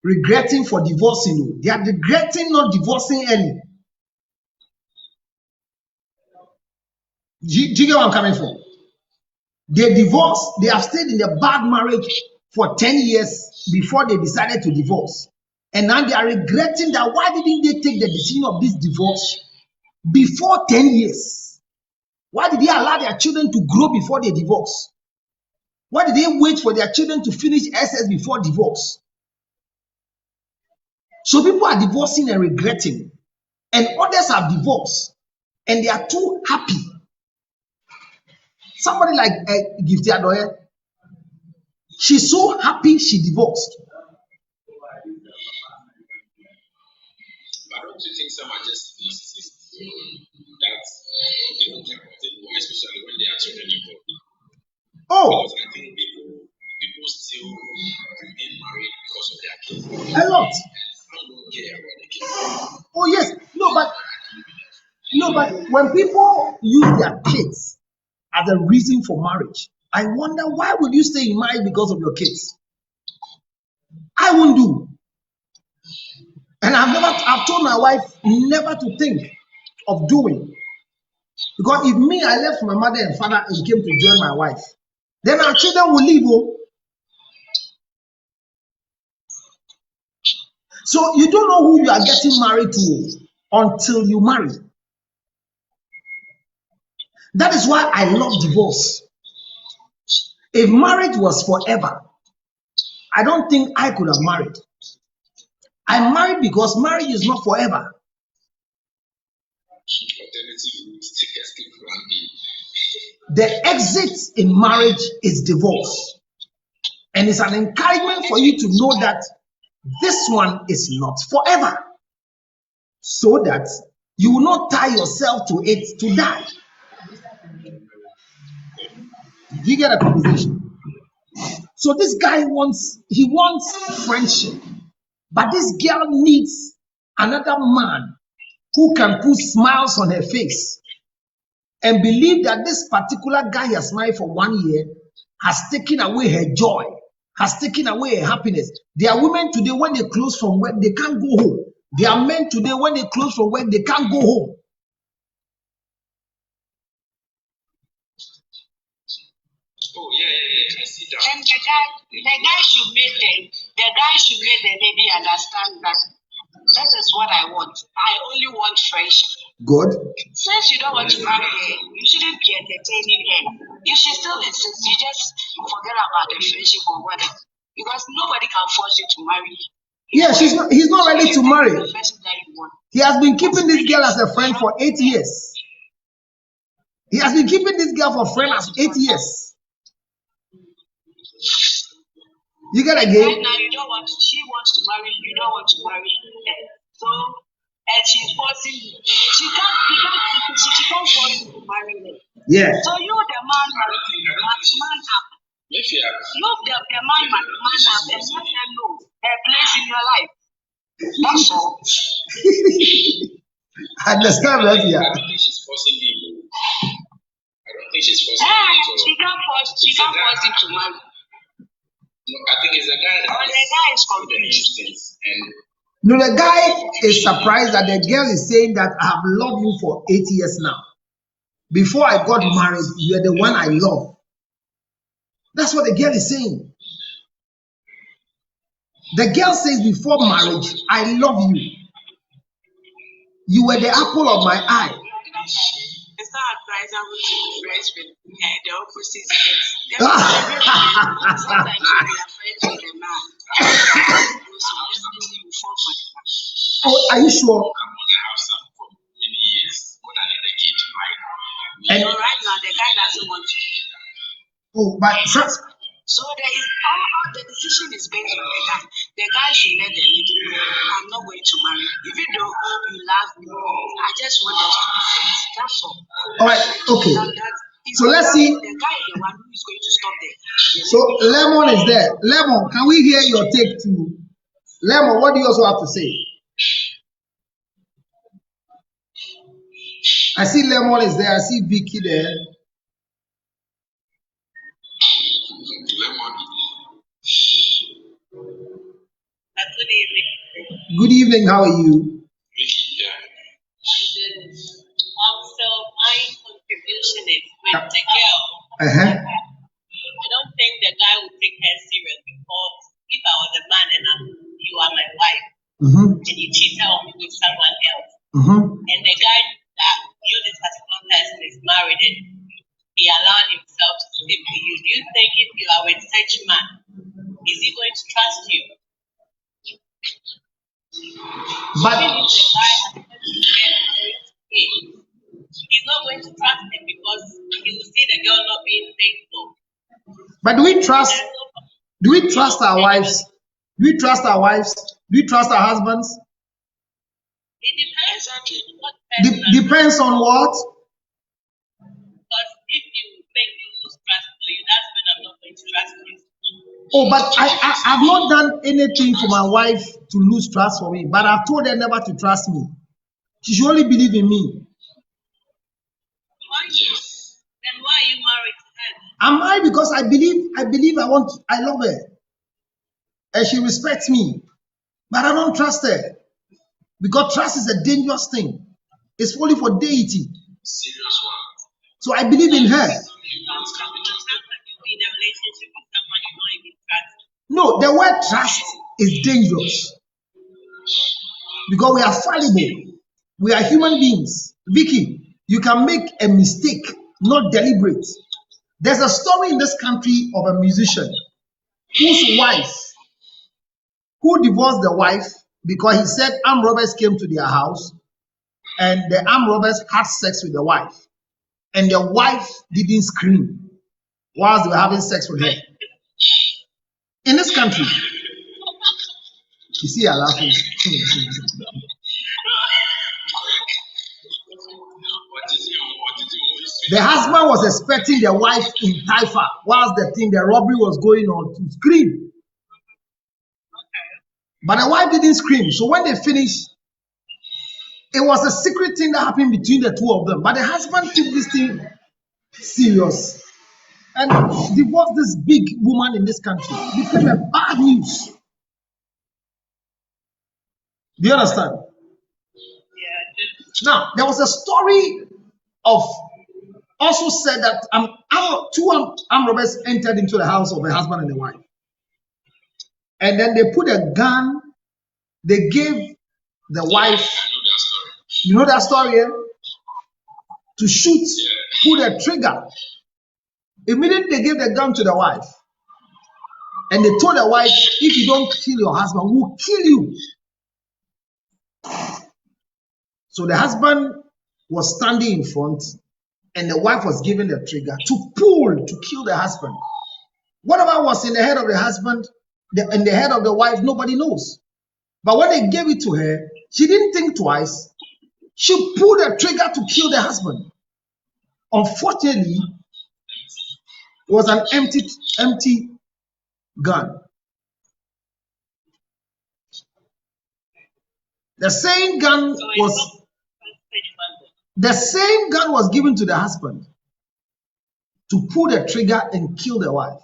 regretting for divorcing. They are regretting not divorcing early. Do you get where I'm coming from? They divorced, they have stayed in a bad marriage for 10 years before they decided to divorce. And now they are regretting that why didn't they take the decision of this divorce before 10 years? Why did they allow their children to grow before they divorce? Why did they wait for their children to finish SS before divorce? So people are divorcing and regretting, and others have divorced and they are too happy. Somebody like Gifty Adoye, she's so happy she divorced. But don't you think some are just narcissists that they don't care about it more, especially when they are children involved? Oh, because I think people still remain married because of their kids. A lot. And don't care about the kids. Oh yes, no, but when people use their kids as a reason for marriage, I wonder why would you stay in marriage because of your kids? I won't do. And I've told my wife never to think of doing. Because if me, I left my mother and father and came to join my wife, then our children will leave. Oh. So you don't know who you are getting married to until you marry. That is why I love divorce. If marriage was forever, I don't think I could have married. I married because marriage is not forever. The exit in marriage is divorce. And it's an encouragement for you to know that this one is not forever. So that you will not tie yourself to it to die. You get a proposition. So this guy wants friendship. But this girl needs another man who can put smiles on her face and believe that this particular guy has married for 1 year has taken away her joy, has taken away her happiness. There are women today, when they close from work, they can't go home. There are men today, when they close from work, they can't go home. Oh yeah, I see that. And the guy should make the lady understand that that is what I want. I only want friendship. Good. Since you don't want to marry her, you shouldn't be entertaining her. If she still insists, you just forget about the friendship or whatever. Because nobody can force you to marry. Yeah, he's not ready to marry. He has been keeping this girl as a friend for 8 years. He has been keeping this girl for friend as 8 years. You get a game? Right now, she wants to marry, you don't want to marry her. So, and she's forcing you. She can't force you to marry her. Yeah. So you, the man up. You, the man up and let her know her place in your life. That's all. I understand that, yeah. I don't think she's forcing him. I don't think she's forcing him. She can't force him to marry. No, I think it's a guy that is confused. No, the guy is surprised that the girl is saying that I have loved you for 8 years now. Before I got married, you are the one I love. That's what the girl is saying. The girl says before marriage, I love you. You were the apple of my eye. It's not advisable to be friends with the opposite sex. Sometimes when you are friends with a man, definitely you fall for the man. Oh, are you sure? And right now, the guy doesn't want to. Oh, but so there is all the decision is based on the guy. The guy should let the lady know I'm not going to marry you. Even though you love me, I just want us to be friends. That's all. All right, okay. So let's see. The guy is the one who is going to stop there. So Lemon is there. Lemon, can we hear your take too? Lemon, what do you also have to say? I see Lemon is there. I see Vicky there. Good evening. Good evening. How are you? So my contribution is with the girl. Uh-huh. I don't think the guy would take her serious because if I was a man and you are my wife and you cheat on me with someone else, and the guy that you this particular person is married and he allowed himself to sleep with you, do you think if you are with such man, is he going to trust you? But even if the guy has he's not going to trust him because he will see the girl not being faithful. But do we trust our wives? Do we trust our wives? Do we trust our husbands? It depends on what Depends on what? Because if you make me lose trust for you, that's when I'm not going to trust you. Oh, but I've not done anything for my wife to lose trust for me. But I've told her never to trust me. She should only believe in me. Why? Then why are you married to her? I'm married because I love her. And she respects me. But I don't trust her. Because trust is a dangerous thing. It's only for deity. Serious one. So I believe in her. No, the word trust is dangerous. Because we are fallible. We are human beings. Vicky, you can make a mistake, not deliberate. There's a story in this country of a musician whose wife, who divorced the wife because he said armed robbers came to their house and the armed robbers had sex with the wife. And the wife didn't scream whilst they were having sex with her. In this country, you see her laughing. The husband was expecting the wife in Taifa whilst the robbery was going on to scream. But the wife didn't scream. So when they finished, it was a secret thing that happened between the two of them. But the husband took this thing serious and divorced this big woman in this country. It became a bad news. Do you understand? Now, there was a story of also said that two armed robbers entered into the house of the husband and the wife. And then they put a gun, they gave the wife, you know that story, eh? To shoot, pull the trigger. Immediately they gave the gun to the wife. And they told the wife, if you don't kill your husband, we'll kill you. So the husband was standing in front and the wife was given the trigger to pull to kill the husband. Whatever was in the head of the husband, in the head of the wife, nobody knows. But when they gave it to her, she didn't think twice. She pulled the trigger to kill the husband. Unfortunately, it was an empty gun. The same gun was given to the husband to pull the trigger and kill the wife.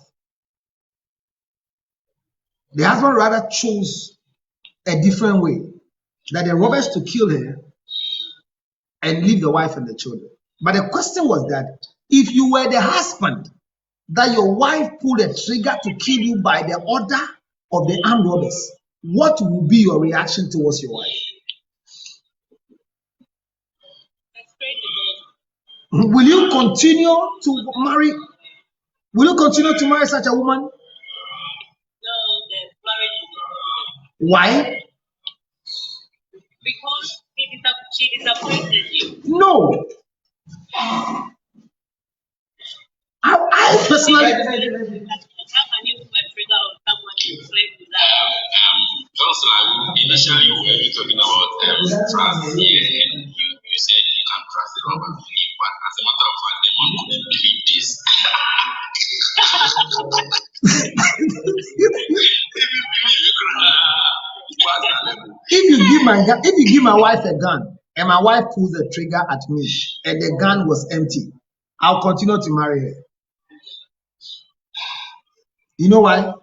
The husband rather chose a different way, that the robbers to kill her and leave the wife and the children. But the question was that if you were the husband, that your wife pulled a trigger to kill you by the order of the armed robbers, what will be your reaction towards your wife? Will you continue to marry? Will you continue to marry such a woman? No, the marriage is Why? because she disappointed you. No. I personally. How can you put a trigger on someone you play with that? Initially, we were talking about trust here, and you said you can't trust the wrong belief, but as a matter of fact, the one who believe this. If you give my wife a gun and my wife pulls the trigger at me and the gun was empty, I'll continue to marry her. You know why?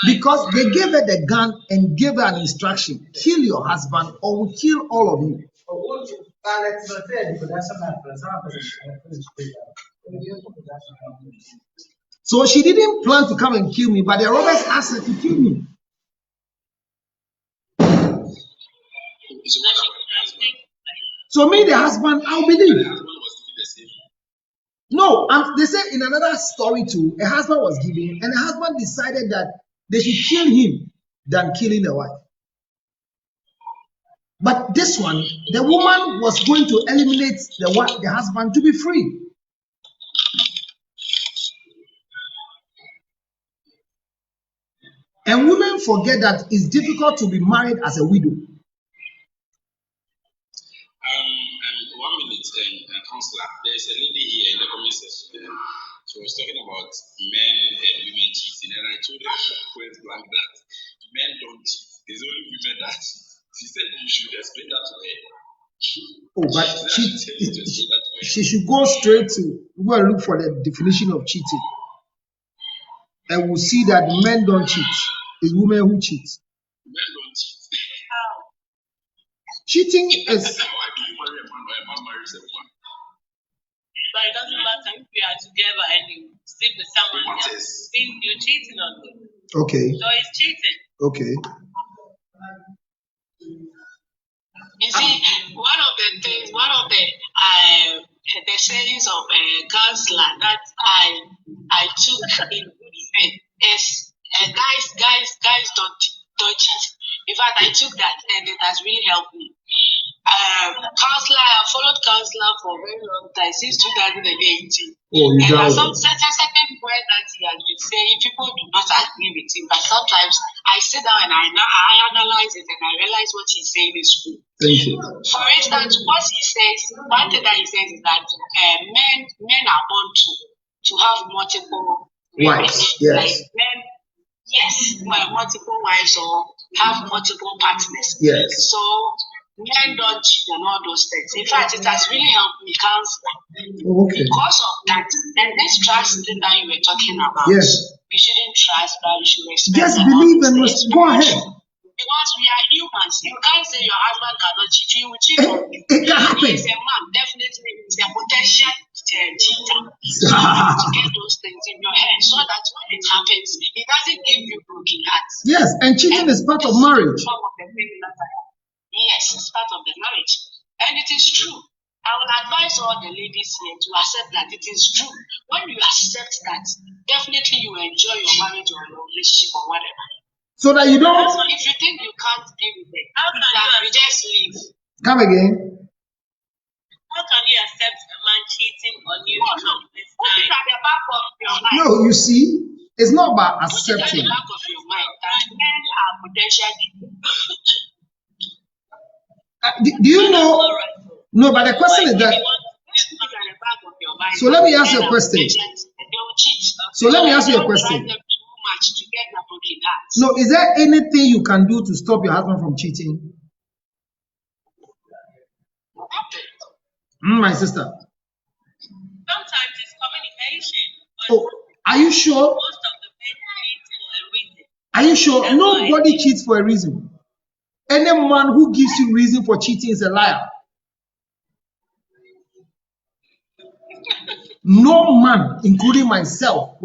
Because they gave her the gun and gave her an instruction: kill your husband or we'll kill all of you. So she didn't plan to come and kill me, but the robbers asked her to kill me. So me, the husband, I'll believe. No, they said in another story too, a husband was given, and the husband decided that they should kill him than killing the wife. But this one, the woman was going to eliminate the husband to be free. And women forget that it's difficult to be married as a widow. 1 minute, counselor. There's a lady here in the comment section. She was talking about men and women cheating, and I told her point blank that men don't cheat. There's only women that cheat. She said you should explain that to her. Oh, but she should go straight to go and look for the definition of cheating, and we'll see that men don't cheat. It's women who cheat. Men don't cheat. How? Cheating is. Why do you marry a man or a man marries a woman? But it doesn't matter if you are together and you sleep with someone else. You're cheating on them. Okay. So it's cheating. Okay. You see, one of the sayings of counselor that I took in good faith is guys don't cheat. In fact, I took that and it has really helped me. Counselor, I followed counselor for a very long time, since 2018. And there are some certain words that he has been saying, people do not agree with him, but sometimes I sit down and I analyze it and I realize what he's saying is true. Thank you. For instance, what he says, one thing that he says is that men are born to have multiple wives. Yes. Like men, yes, multiple wives or have multiple partners. Yes. So men don't cheat and all those things. In fact, it has really helped me counselor. Okay. Because of that, and this trust thing that you were talking about, yes, we shouldn't trust, but we should respect. Just believe and go ahead. Because we are humans. You can't say your husband cannot cheat. He will cheat on you. It can happen. He's a man, definitely he's a potential cheater. So you have to get those things in your head so that when it happens, it doesn't give you broken hearts. Yes, and cheating is part of marriage. Yes, it's part of the marriage. And it is true. I will advise all the ladies here to accept that it is true. When you accept that, definitely you enjoy your marriage or your relationship or whatever. So that you don't. Also, if you think you can't be with it, how can you just leave? Come again. How can you accept a man cheating on you? Put it at the back of your mind. No, you see, it's not about accepting. Put it at the back of your mind that men are potentially. Do you know? No, but the question is that. So let me ask you a question. So let me ask you a question. No, is there anything you can do to stop your husband from cheating? My sister. Sometimes it's communication. Oh, are you sure? Most of the men cheat for a reason. Are you sure? Nobody cheats for a reason. Any man who gives you reason for cheating is a liar. No man, including myself,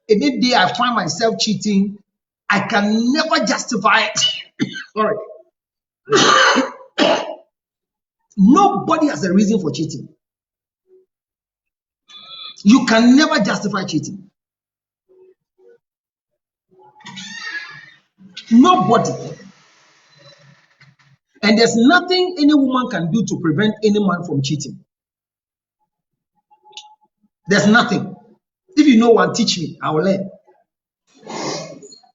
any day I find myself cheating, I can never justify it. Sorry. Nobody has a reason for cheating. You can never justify cheating. Nobody. And there's nothing any woman can do to prevent any man from cheating. There's nothing. If you know one, teach me. I will learn.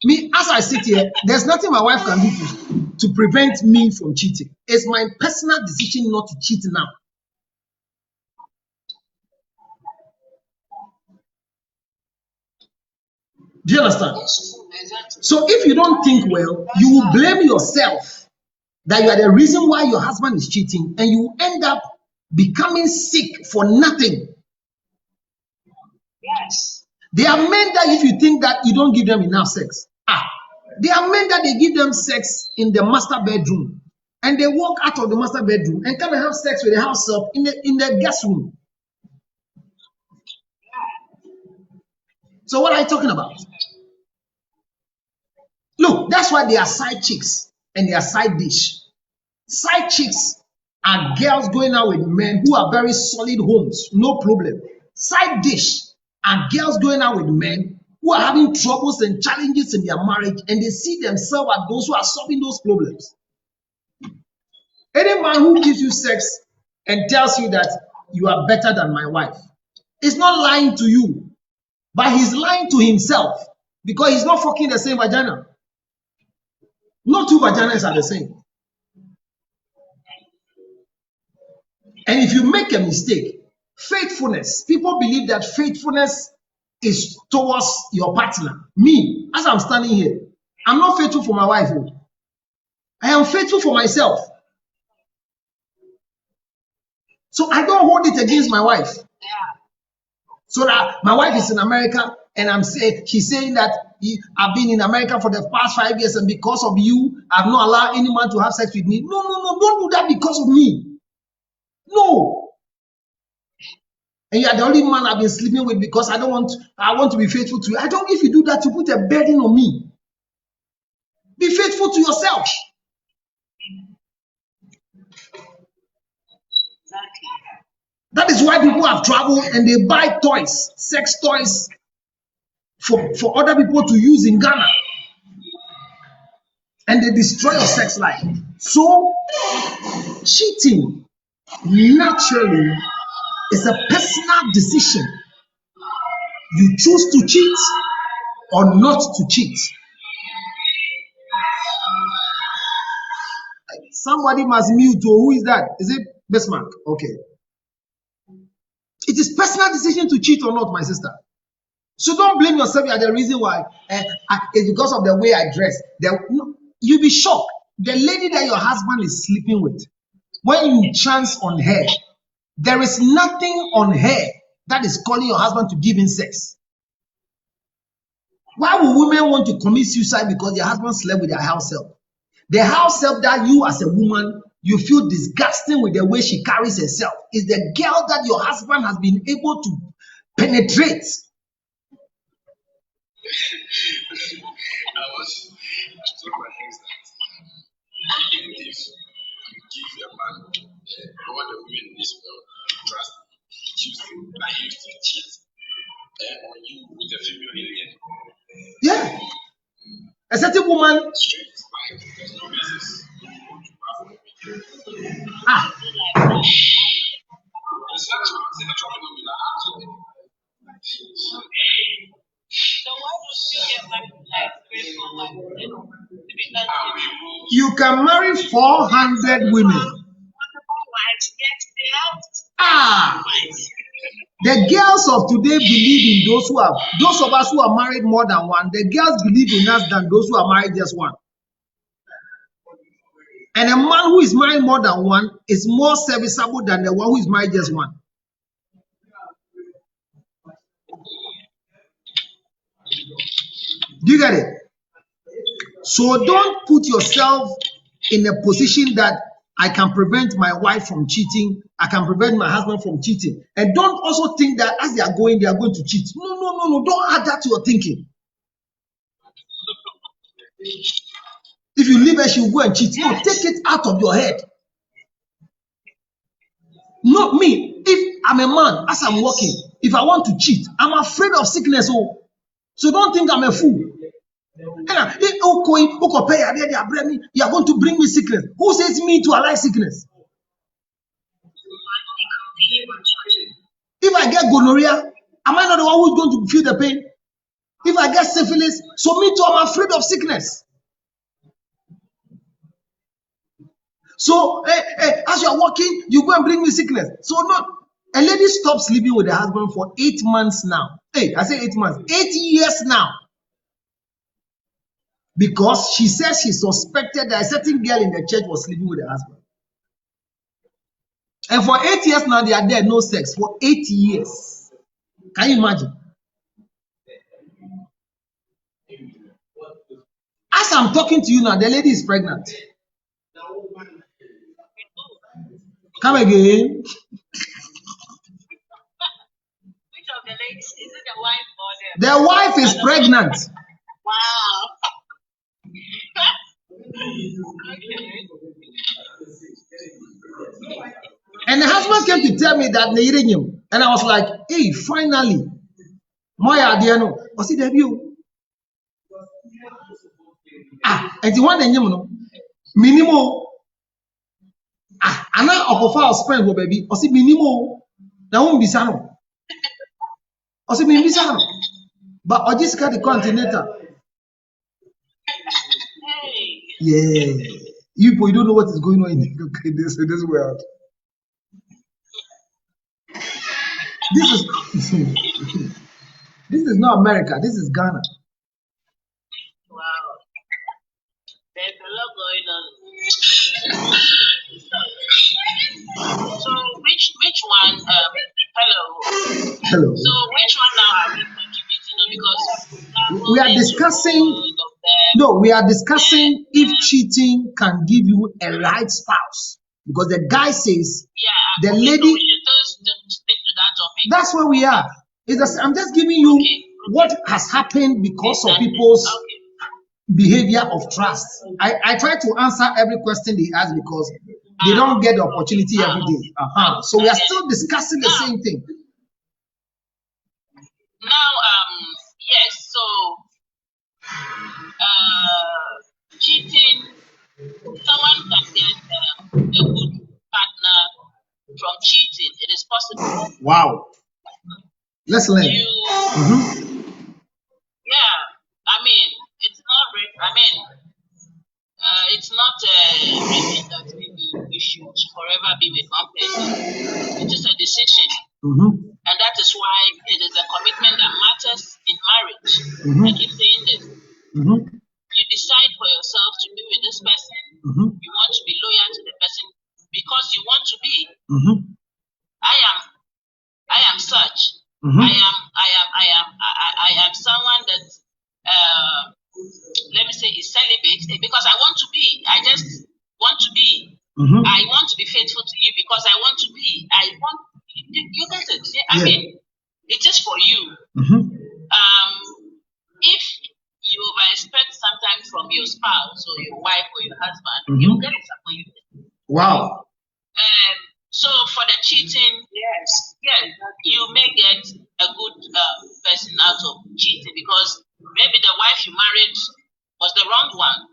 Me, as I sit here, there's nothing my wife can do to prevent me from cheating. It's my personal decision not to cheat now. Do you understand? So if you don't think well, you will blame yourself that you are the reason why your husband is cheating, and you end up becoming sick for nothing. Yes. There are men that if you think that you don't give them enough sex, there are men that they give them sex in the master bedroom, and they walk out of the master bedroom and come and have sex with the house help in the guest room. So what are you talking about? Look, that's why they are side chicks and they are side dish. Side chicks are girls going out with men who are very solid homes, no problem. Side dish are girls going out with men who are having troubles and challenges in their marriage, and they see themselves as those who are solving those problems. Any man who gives you sex and tells you that you are better than my wife is not lying to you, but he's lying to himself, because he's not fucking the same vagina. No two vaginas are the same. And if you make a mistake, faithfulness, people believe that faithfulness is towards your partner. Me, as I'm standing here, I'm not faithful for my wife. I am faithful for myself. So I don't hold it against my wife. So that my wife is in America, and she's saying that I've been in America for the past 5 years, and because of you, I've not allowed any man to have sex with me. No, don't do that because of me. No. And you are the only man I've been sleeping with because I want to be faithful to you. If you do that, you put a burden on me. Be faithful to yourself. That is why people have traveled and they buy toys, sex toys, for other people to use in Ghana. And they destroy your sex life. So, cheating naturally is a personal decision. You choose to cheat or not to cheat. Somebody must mute. Who is that? Is it Bismarck? Okay. It is personal decision to cheat or not, my sister. So don't blame yourself. You are the reason why. It's because of the way I dress. You'll be shocked. The lady that your husband is sleeping with, when you chance on her, there is nothing on her that is calling your husband to give in sex. Why would women want to commit suicide because their husband slept with their house help? The house help that you as a woman, you feel disgusting with the way she carries herself is the girl that your husband has been able to penetrate. I was talking about things that if you give your man all the women in this world trust, I used to cheat on you with a female alien. Yeah. A certain woman. There's no basis. So why don't you get married like You can marry 400 women. The girls of today believe in those of us who are married more than one. The girls believe in us than those who are married just one. And a man who is married more than one is more serviceable than the one who is married just one. Do you get it? So don't put yourself in a position that I can prevent my wife from cheating, I can prevent my husband from cheating. And don't also think that as they are going to cheat. No. Don't add that to your thinking. If you leave her, she will go and cheat. No, take it out of your head. Not me. If I'm a man, as I'm walking, if I want to cheat, I'm afraid of sickness. Oh, so don't think I'm a fool. You are going to bring me sickness. Who says me to allow sickness? If I get gonorrhea, am I not the one who's going to feel the pain? If I get syphilis, so me too, I'm afraid of sickness. So, as you are walking, you go and bring me sickness. So, no, a lady stops living with her husband for 8 months now. Hey, I say 8 months, 8 years now. Because she says she suspected that a certain girl in the church was sleeping with her husband. And for 8 years now, they are there, no sex. For 8 years. Can you imagine? As I'm talking to you now, the lady is pregnant. Come again. Which of the ladies? Is it the wife or the? The wife is pregnant. Wow. And the husband came to tell me that Neirinyum. And I was like, hey, finally. My idea no. I see the view. And the one no minimum. Ana okofa spend go baby. I see minimum. Na won bisa no. I see me bisa no. But I just got the continental. Yeah. You people, you don't know what is going on in this world. This is not America. This is Ghana. Wow. There's a lot going on. So which one? Hello. Hello. So which one now are we contributing? Because we are discussing. No, we are discussing if cheating can give you a right spouse. Because the guy says, the lady. So we should just stick to that topic. That's where we are. I'm just giving you what has happened because of people's behavior of trust. I try to answer every question they ask because they don't get the opportunity every day. So we are still discussing the same thing. Now, yes, so cheating, someone can get a good partner from cheating. It is possible. Wow. Let's learn. Yeah, I mean, it's not written that maybe you should forever be with one person. It is a decision. And that is why it is a commitment that matters in marriage. I keep saying this. You decide for yourself to be with this person. You want to be loyal to the person because you want to be. I am such. I am someone that let me say is celibate because I want to be. I just want to be. I want to be faithful to you because I want to be. You get it? I mean, it is for you. If you expect sometimes from your spouse or your wife or your husband, you get disappointed. Wow. So for the cheating, yes, you may get a good person out of cheating because maybe the wife you married was the wrong one.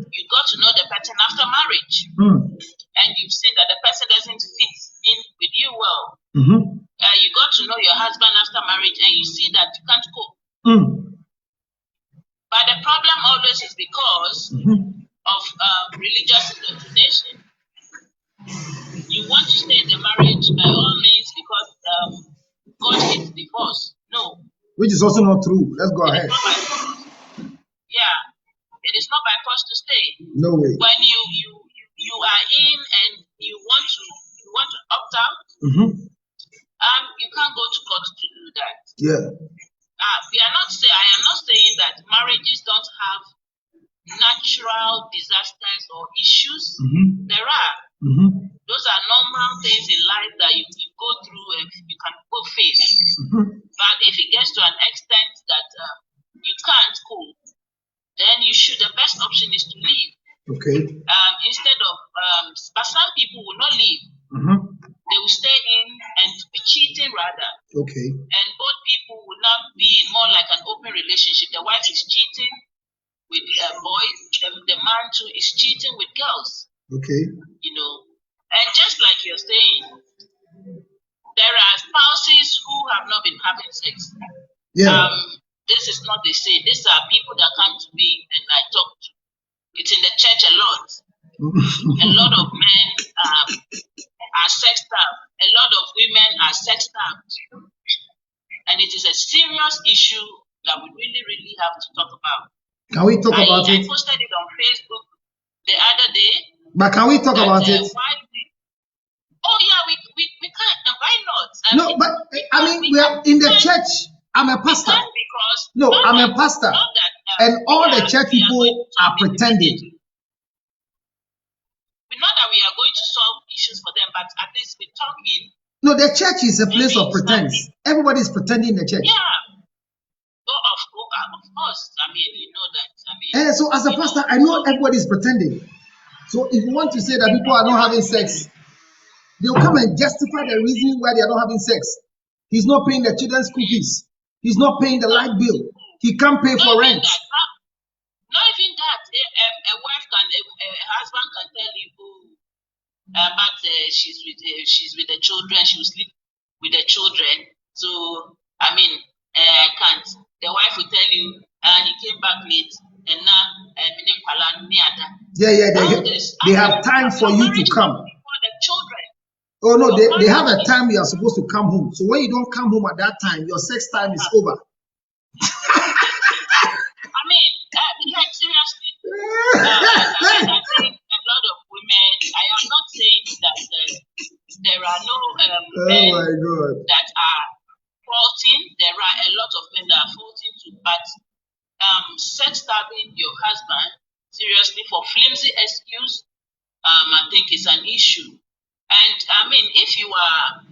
You got to know the person after marriage, and you've seen that the person doesn't fit in with you well. You got to know your husband after marriage, and you see that you can't cope. But the problem always is because of religious indoctrination. You want to stay in the marriage by all means because God hates divorce. No. Which is also not true. Let's go ahead. It is not by force to stay. No way. When you are in and you want to opt out, you can't go to court to do that. Yeah. I am not saying that marriages don't have natural disasters or issues. There are. Those are normal things in life that you go through and you can go face. But if it gets to an extent that you can't cope, then the best Okay. Instead of, but some people will not leave. They will stay in and be cheating rather. Okay. And both people will not be in more like an open relationship. The wife is cheating with boys, the man too is cheating with girls. Okay. You know, and just like you're saying, there are spouses who have not been having sex. Yeah. This is not the same. These are people that come to me and I talk to. It's in the church a lot. A lot of men are sex starved. A lot of women are sex starved. And it is a serious issue that we really, really have to talk about. Can we talk about I it? posted it on Facebook the other day. But can we talk about it? Oh yeah, we can. Why not? No, but I mean, we are in the church. I'm a pastor. No, I'm a pastor. And all the church people are pretending. Not that we are going to solve issues for them, but at least we're talking. No, the church is a place of pretense. Everybody is pretending in the church. Yeah. Of course. I mean, you know that. I mean, And so as a pastor, I know everybody is pretending. So if you want to say that people are not having sex, they'll come and justify the reason why they are not having sex. He's not paying the children's school fees. He's not paying the light bill. He can't pay for rent. Not even that. A wife can, a husband can tell you, but she's with the children. She will sleep with the children. So I mean, I can't. The wife will tell you, he came back late, and now they have time for you to come. The children. Oh no, they have a time you are supposed to come home. So when you don't come home at that time, your sex time is over. I mean, like seriously, I think a lot of women. I am not saying that there are no men that are faulting. There are a lot of men that are faulting too, but sex starving your husband seriously for flimsy excuse, I think is an issue. And I mean, if you are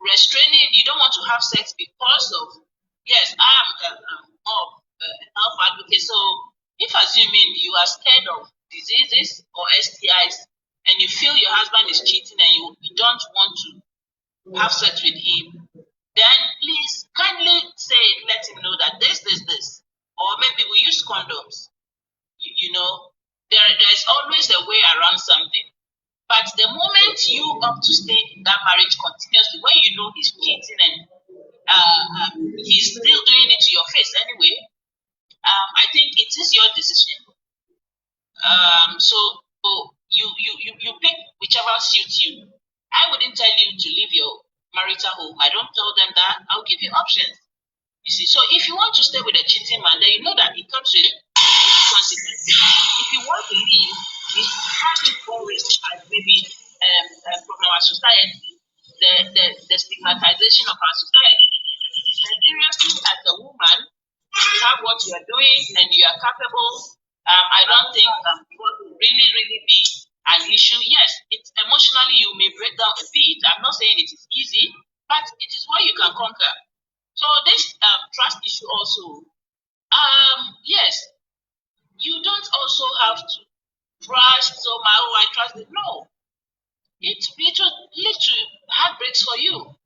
restraining, you don't want to have sex because of, yes, I am health advocate. So if assuming you are scared of diseases or STIs and you feel your husband is cheating and you don't want to have sex with him, then please kindly say, let him know that this, or maybe we use condoms. You know, there's always a way around something. But the moment you opt to stay in that marriage continuously, when you know he's cheating and he's still doing it to your face anyway, I think it is your decision. So you pick whichever suits you. I wouldn't tell you to leave your marital home. I don't tell them that. I'll give you options. You see, so if you want to stay with a cheating man, then you know that it comes with consequences. If you want to leave, it has its own risk, as maybe from our society, the stigmatization of our society. Seriously, as a woman, you have what you are doing and you are capable. I don't think it will really be an issue. Yes, it's emotionally you may break down a bit. I'm not saying it is easy, but it is what you can conquer. So this trust issue also, yes, you don't also have to trust somehow. I trust it. No, it will lead to heartbreaks for you.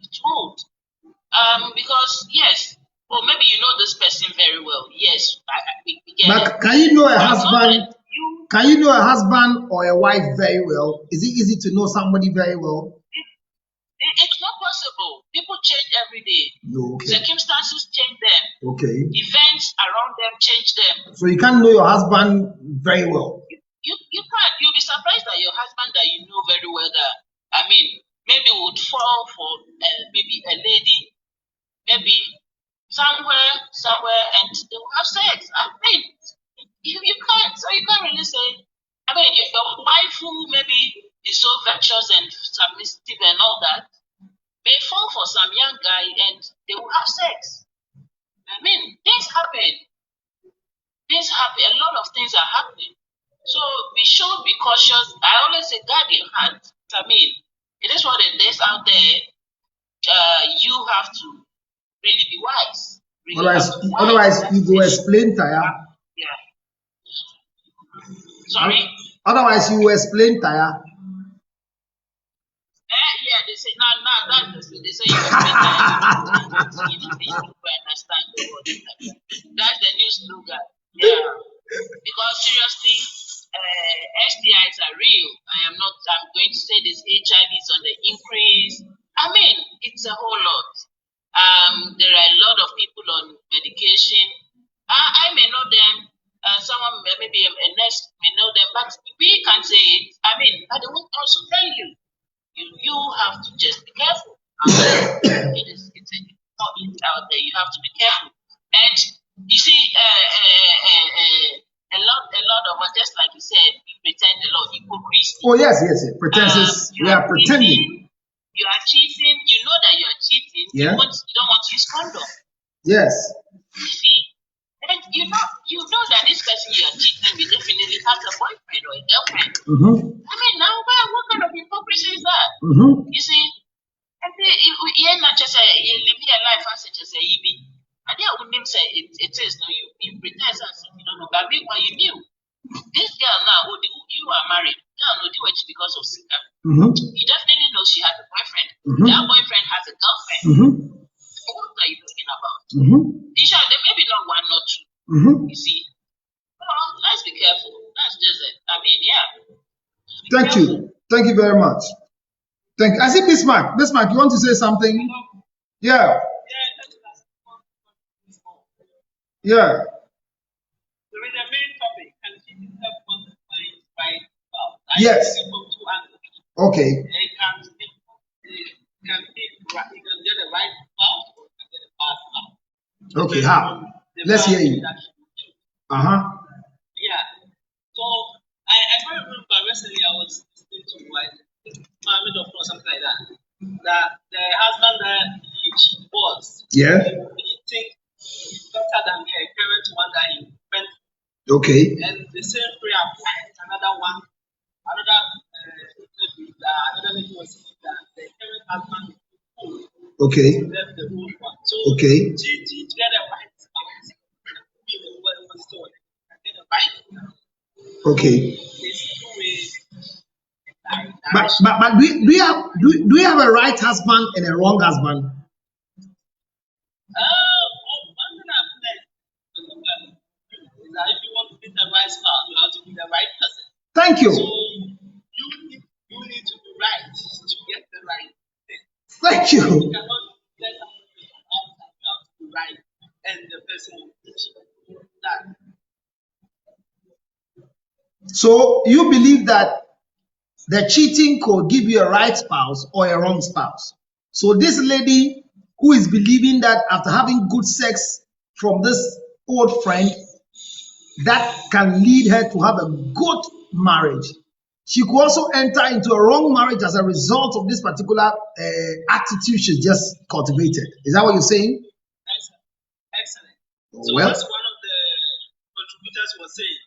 It would, because yes, or maybe you know this person very well. Yes, we get but can you know a husband? Can you know a husband or a wife very well? Is it easy to know somebody very well? It's not possible. People change every day. Okay. Circumstances change them. Okay. Events around them change them. So you can't know your husband very well. You can't. You'll be surprised that your husband that you know very well that maybe would fall for maybe a lady, maybe somewhere, and they will have sex. You can't. So you can't really say. If your wife who maybe is so virtuous and submissive and all that may fall for some young guy and they will have sex. Things happen. A lot of things are happening. So we should be cautious. I always say guard your heart. It is what it is out there. You have to really be wise. Otherwise, you go explain, Taya. Yeah. Sorry? Otherwise, you will explain, Taya. Yeah, they say, they say you understand the word. That's the new slogan. Yeah. Because seriously, STIs are real. I'm going to say this, HIV is on the increase. I mean, it's a whole lot. There are a lot of people on medication. I may know them. Someone, maybe a nurse may know them, but we can't say it. I mean, I will also tell you. You have to just be careful. It's not easy out there. You have to be careful. And you see, a lot of us, just like you said, we pretend a lot. Hypocrisy. Oh yes. Pretenses. We are pretending. You are cheating. You know that you are cheating. Yeah. You don't want to use condom. Yes. You see, and you know that this person you are cheating with definitely has a boyfriend or a girlfriend. I mean, now what kind of hypocrisy is that? You see, and you're not just you live your life as such as a EB. And yeah, we name say it is no, you pretend as you don't know, but meanwhile you knew this girl now, you are married. Girl, no, do it because of Sika. You definitely know she has a boyfriend. That boyfriend has a girlfriend. What are you talking about? Isha, there may be not one, not two. You see, well, let's be careful. That's just it. I mean, yeah. Thank you very much. I see Bismarck. Bismarck, you want to say something? Yeah. Yeah. Yes. Okay. Okay, how? Let's hear you. Yeah. So I remember recently I was listening to Mohammed or something like that. That the husband that he was. Yeah. He think better than her parents one that he went. Okay. And the same prayer applied another one. Another lady was saying that the parent husband. Okay. Left the old one. So okay. She together right. Okay. But do you have a right husband and a wrong husband? One thing I've learned is that if you want to be the right spouse, you have to be the right person. Thank you. So you need to be right to get the right thing. Thank you. You cannot let someone be out and you have to be right, and the person will teach you that. So you believe that the cheating could give you a right spouse or a wrong spouse. So this lady who is believing that after having good sex from this old friend, that can lead her to have a good marriage. She could also enter into a wrong marriage as a result of this particular attitude she just cultivated. Is that what you're saying? Excellent. So well, that's one of the contributors was saying.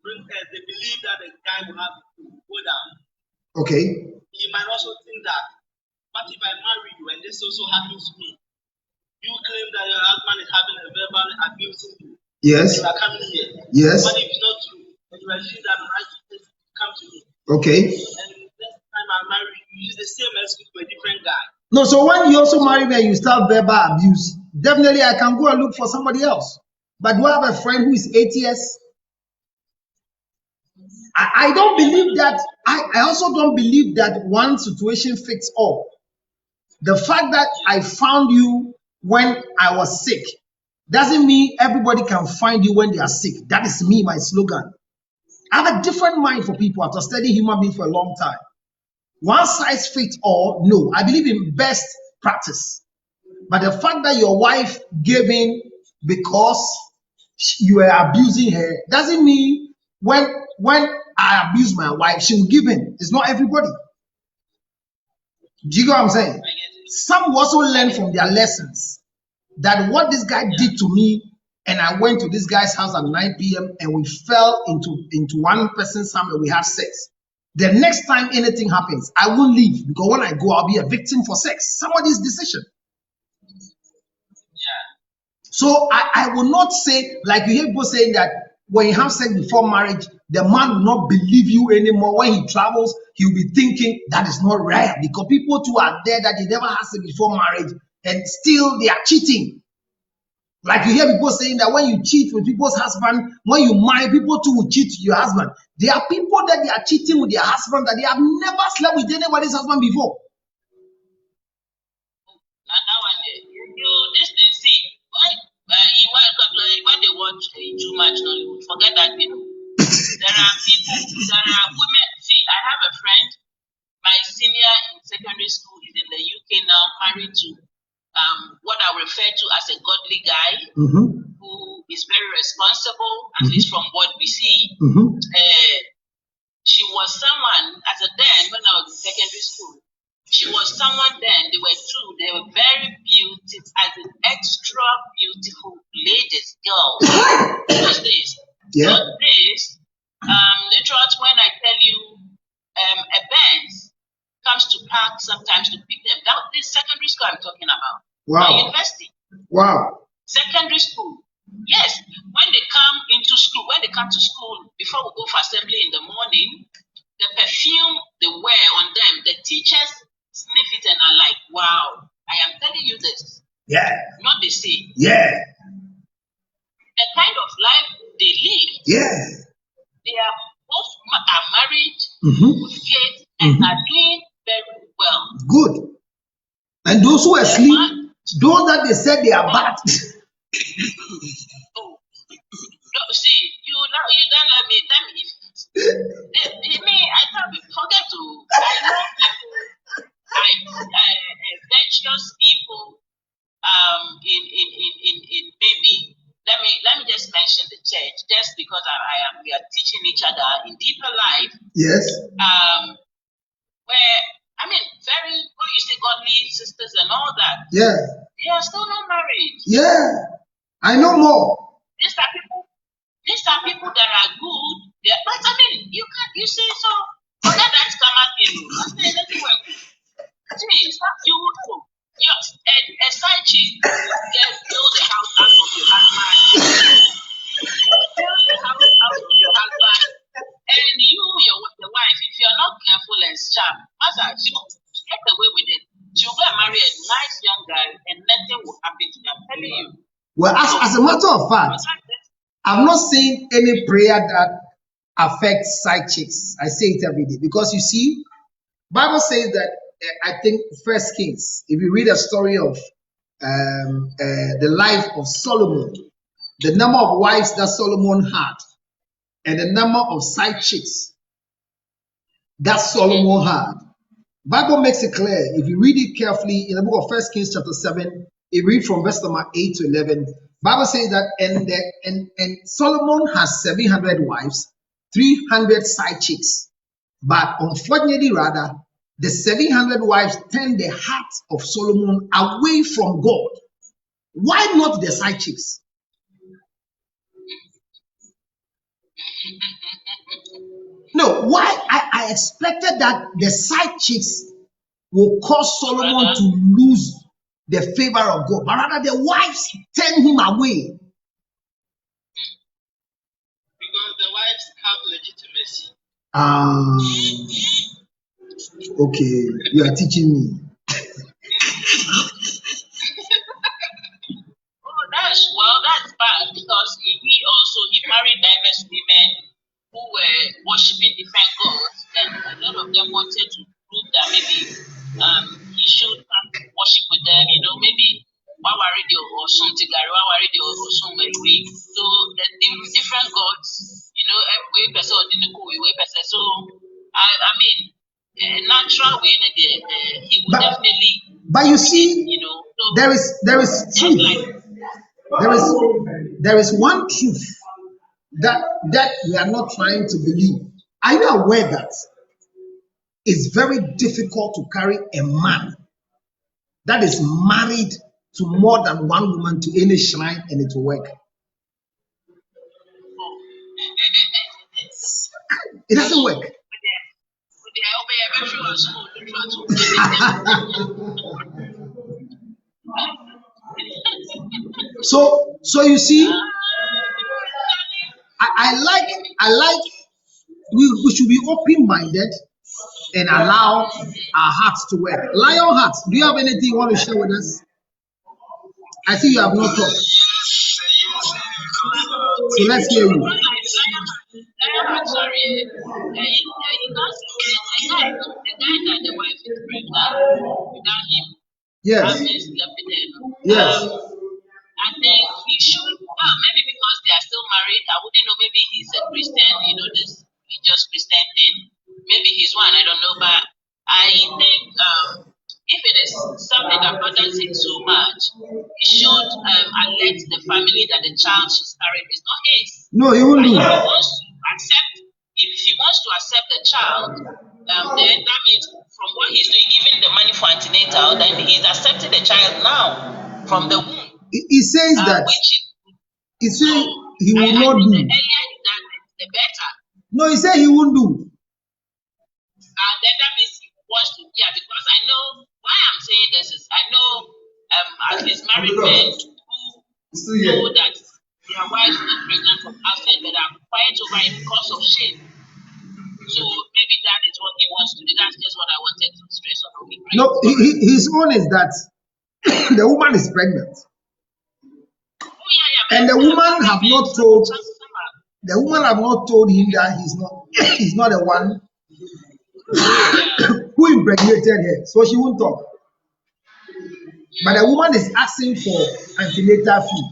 They believe that the guy will have to go down. Okay. He might also think that, what if I marry you and this also happens to me? You claim that your husband is having a verbal abusing you. Yes. You are coming here. Yes. What if it's not true? And you assume that right to come to me. Okay. And next time I marry you, use the same excuse for a different guy. No, so when you also marry me and you start verbal abuse, definitely I can go and look for somebody else. But do I have a friend who is 8 years? I don't believe that. I also don't believe that one situation fits all. The fact that I found you when I was sick doesn't mean everybody can find you when they are sick. That is me, my slogan. I have a different mind for people after studying human beings for a long time. One size fits all, no. I believe in best practice. But the fact that your wife gave in because you were abusing her doesn't mean when I abuse my wife, she will give in. It's not everybody. Do you know what I'm saying? Some will also learn from their lessons that what this guy did to me, and I went to this guy's house at 9 p.m. and we fell into one person's house and we had sex. The next time anything happens, I won't leave because when I go, I'll be a victim for sex. Somebody's decision. So I will not say, like you hear people saying that when you have sex before marriage, the man will not believe you anymore. When he travels, he'll be thinking that is not right, because people too are there that they never had sex before marriage and still they are cheating. Like you hear people saying that when you cheat with people's husband, when you marry, people too will cheat your husband. There are people that they are cheating with their husband that they have never slept with anybody's husband before. When they watch too much Nollywood, forget that people. There are people, there are women. See, I have a friend, my senior in secondary school is in the UK now, married to what I refer to as a godly guy who is very responsible, at least from what we see. She was someone, when I was in secondary school, she was someone then, they were two, they were very beautiful, extra beautiful ladies, girls. Those days. Yeah. Those days, literally when I tell you, a Benz comes to park sometimes to pick them. That this secondary school I'm talking about. Wow. University. Wow. Secondary school. Yes. When they come into school, when they come to school, before we go for assembly in the morning, the perfume they wear on them, the teachers sniff it and are like, wow, I am telling you this. Yeah. Not the same. Yeah. The kind of life they live. Yeah. They are both are married with kids and are doing very well. Good. And those who are asleep, those that they said they are bad. See, you don't let me. I can't forget to. I know people, adventurous people. In maybe let me just mention the church, just because we are teaching each other in deeper life. Yes. Where very what you say, godly sisters and all that. Yeah. They are still not married. Yeah. I know more. These are people that are good. But you say so. Forget that scammer thing. It doesn't work. It's not beautiful. A side chick build the house out of your husband. Build the house out of your husband. And the wife, if you're not careful and sharp, get away with it. She'll go and marry a nice young guy and nothing will happen to them. I'm telling you. Well, as a matter of fact, I've not seen any prayer that affects side chicks. I say it every day because you see, Bible says that I think First Kings. If you read a story of the life of Solomon, the number of wives that Solomon had, and the number of side chicks that Solomon had, Bible makes it clear. If you read it carefully in the book of First Kings chapter 7, you read from verse number 8 to 11. Bible says that and Solomon has 700 wives, 300 side chicks. But unfortunately, rather, the 700 wives turned the heart of Solomon away from God. Why not the side chicks? No, why? I expected that the side chicks will cause Solomon to lose the favor of God, but rather the wives turn him away. Because the wives have legitimacy. Okay, you are teaching me. That's bad because he married diverse women who were worshiping different gods, and a lot of them wanted to prove that maybe he should worship with them, maybe Wawaridi or Suntigari, Wawaridi or Sumeri. So the different gods, so natural way he would definitely. But you see, there is truth. There is one truth that we are not trying to believe. Are you aware that it's very difficult to carry a man that is married to more than one woman to any shrine and it will work? It doesn't work. So you see, I like we should be open-minded and allow our hearts to work. Lion Hearts, do you have anything you want to share with us? I see you have not talked. So let's hear you. Sorry, the guy that the wife is pregnant without him. Yes. Yes. I think he should. Well, maybe because they are still married. I wouldn't know. Maybe he's a Christian. This just Christian thing. Maybe he's one. I don't know. But I think if it is something that bothers him so much, he should alert the family that the child she's carrying is not his. No, he won't do. If he wants to accept the child, then that means from what he's doing, giving the money for antenatal, then he's accepting the child now from the womb. He says that. He says he will not do. The earlier he does it, the better. No, he said he won't do. Then that means he wants to, because I know why I'm saying this is I know at least married men who know that their wives are pregnant from outside but are quiet over it because of shame. So maybe that is what he wants to do. That's just what I wanted to stress on. No, his own is that the woman is pregnant. And the woman have not told him that he's not the one who impregnated her, so she won't talk. But the woman is asking for antenatal fee,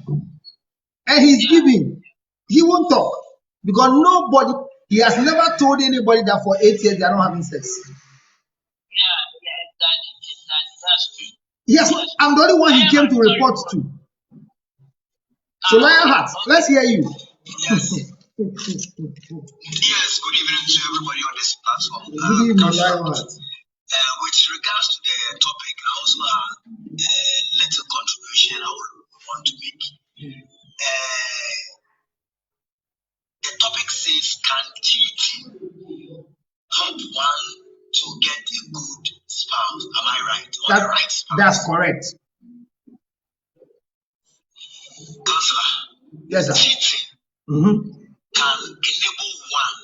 and he's giving. He won't talk because he has never told anybody that for 8 years they are not having sex. That's true. Yes, I'm the only one he came to report to. So Lion Heart, let's hear you. Yes, good evening to everybody on this platform. Good evening, Lion Heart. With regards to the topic, I also have a little contribution I would want to make. The topic says, can cheating help one to get a good spouse? Am I right? Or the right spouse? That's correct. Counselor, yes, sir. Cheating can enable one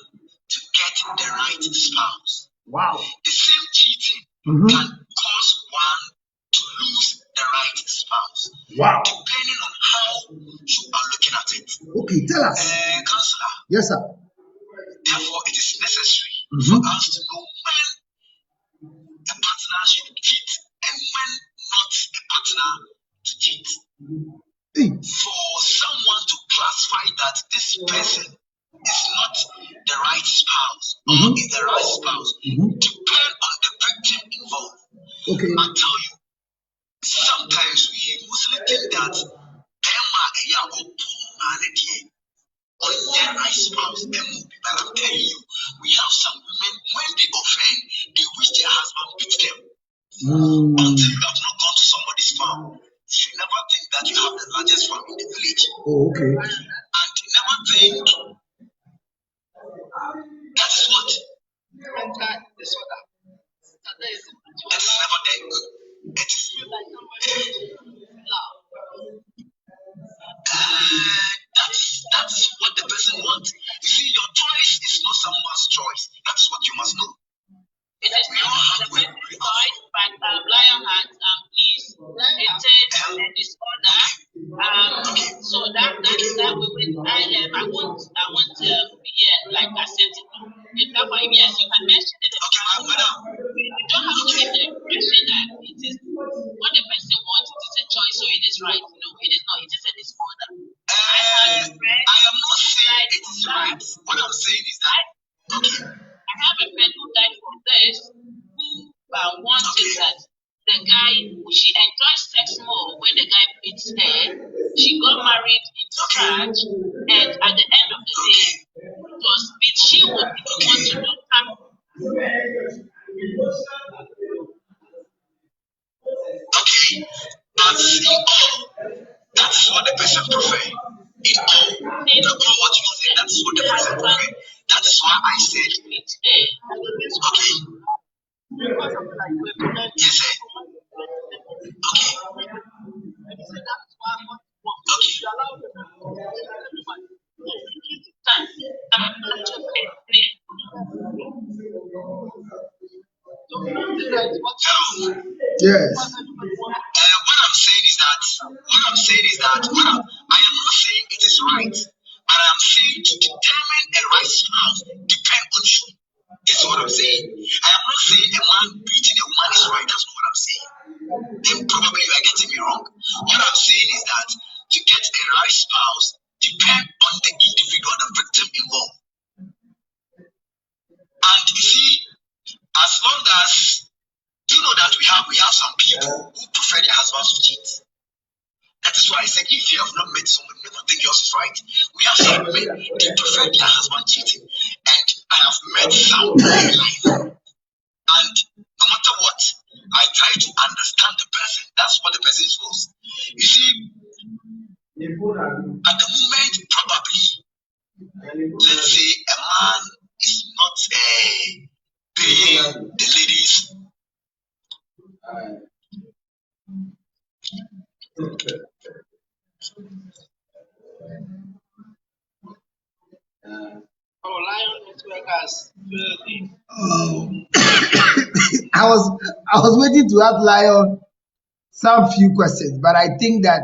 to get the right spouse. Wow. The same cheating can cause one to lose the right spouse. Wow. Depending on how you are looking at it. Okay, tell us. Counselor. Yes, sir. Therefore, it is necessary for us to know when a partner should cheat and when not a partner to cheat. For someone to classify that this person is not the right spouse or is the right spouse depend on the victim involved. Okay. I tell you, sometimes we mostly think that them are on their right spouse and movie, but I'm telling you, we have some women when they offend, they wish their husband beat them. Until you have not gone to somebody's farm, you never think that you have the largest farm in the village. Oh, okay. And you never think that is what? Disorder. It is never that good. It is that's what the person wants. You see, your choice is not someone's choice. That's what you must know. It is not the person's choice, but Lion Heart, please. It says disorder. So that I want to be here like accept it. In fact, yes, you can mention it. You don't have to give the impression that it is what the person wants. It is a choice, so it is right. No, it is not. It is a disorder. I am not saying it is right. What I'm saying is that I have a friend who died from this, who wanted that the guy, she enjoys sex more when the guy beats her. She got married in church, and at the end of the day, it was beat. She would want to do something. Okay, that's what the person prefer. In all what you say, that's what the person prefer. That is why I said okay. Yes, sir. Okay. Yes. What I'm saying is that I am not saying it is right, but I am saying to determine a right spouse depends on you. This is what I'm saying. I am not saying a man beating a woman is right. That's not what I'm saying. Then probably you are getting me wrong. What I'm saying is that to get a right spouse depends on the individual, the victim involved. And you see, as long as you know that we have some people who prefer their husbands to cheat. That is why I said if you have not met someone, never think yours is right. We have some men, they prefer their husband cheating. And I have met some in my life. And no matter what, I try to understand the person. That's what the person feels. You see, at the moment, probably, let's say a man is not paying the ladies. I was waiting to ask Lion some few questions, but I think that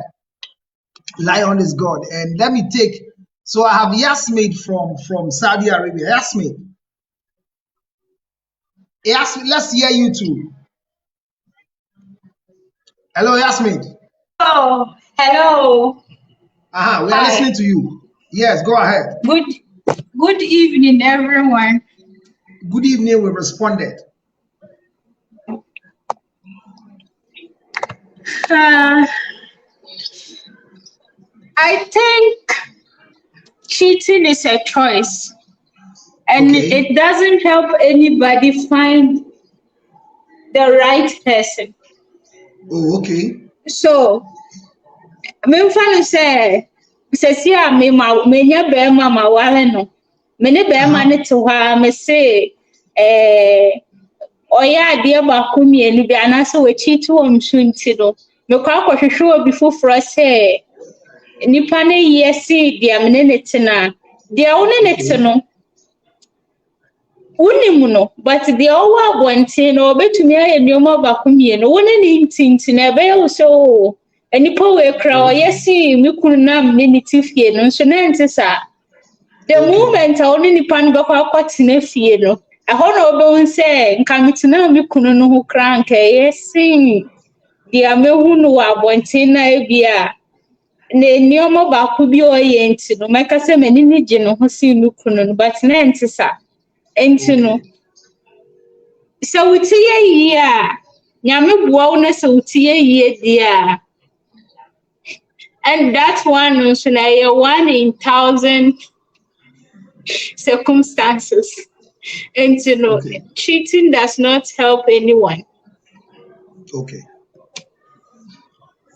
Lion is God. And let me take. So I have Yasmin from Saudi Arabia. Yasmin, let's hear you too. Hello, Yasmin. Oh, hello. We are listening to you. Yes, go ahead. Good evening, everyone. Good evening. We responded. I think cheating is a choice, and it doesn't help anybody find the right person. Oh, okay. So, me fan say see me nya be ma wale no. Me ne be ma ne to ha me say oya de ba ku mienu bi anase we cheat wo msunti no. Me kwa kwahwehwe obi foforo say nipa ne yesi dia me ne tena. Dia wo ne tena unimu no, but the owa abonte no obetumi aye nioma ba ku mienu. Wo ne ni ntinti na be yo so enipa we kra oyesi mi kunu na me ni tifie no so na ntisa the moment a oni nipa no bekwa kwatena fie no eho na obe nse nka mitena mi kunu no ho kra nka yesi dia mehu no wa abonte na ebia na enioma ba ku bi oye nti no meka se mani ni gye no ho si mi kunu no but na ntisa enti no so utiye yi a nyame bua wo na so utiye yi dia. And that one is a 1 in 1,000 circumstances. And cheating does not help anyone. Okay.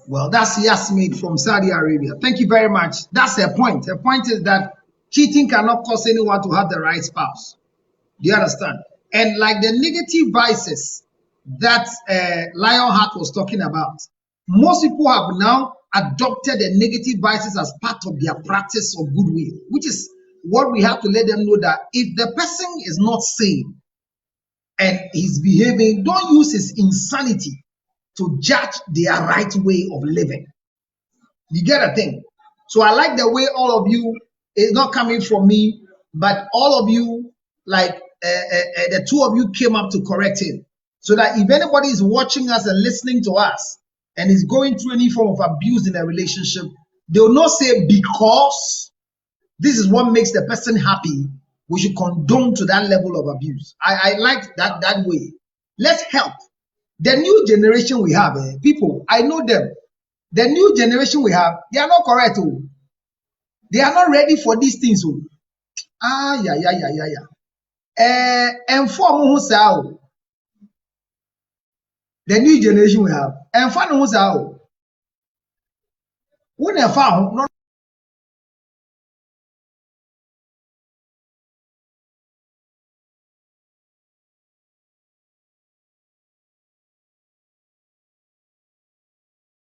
Well, that's Yasmin from Saudi Arabia. Thank you very much. That's her point. Her point is that cheating cannot cause anyone to have the right spouse. Do you understand? And like the negative vices that Lionheart was talking about, most people have now adopted the negative vices as part of their practice of goodwill, which is what we have to let them know that if the person is not sane and he's behaving, don't use his insanity to judge their right way of living. You get a thing? So I like the way all of you, it's not coming from me, but all of you, like the two of you came up to correct him. So that if anybody is watching us and listening to us, and is going through any form of abuse in a relationship, they will not say because this is what makes the person happy, we should condone to that level of abuse. I like that way. Let's help. The new generation we have, people, I know them. The new generation we have, they are not correct. Oh. They are not ready for these things. Oh. And for the new generation we have, and for no when I found not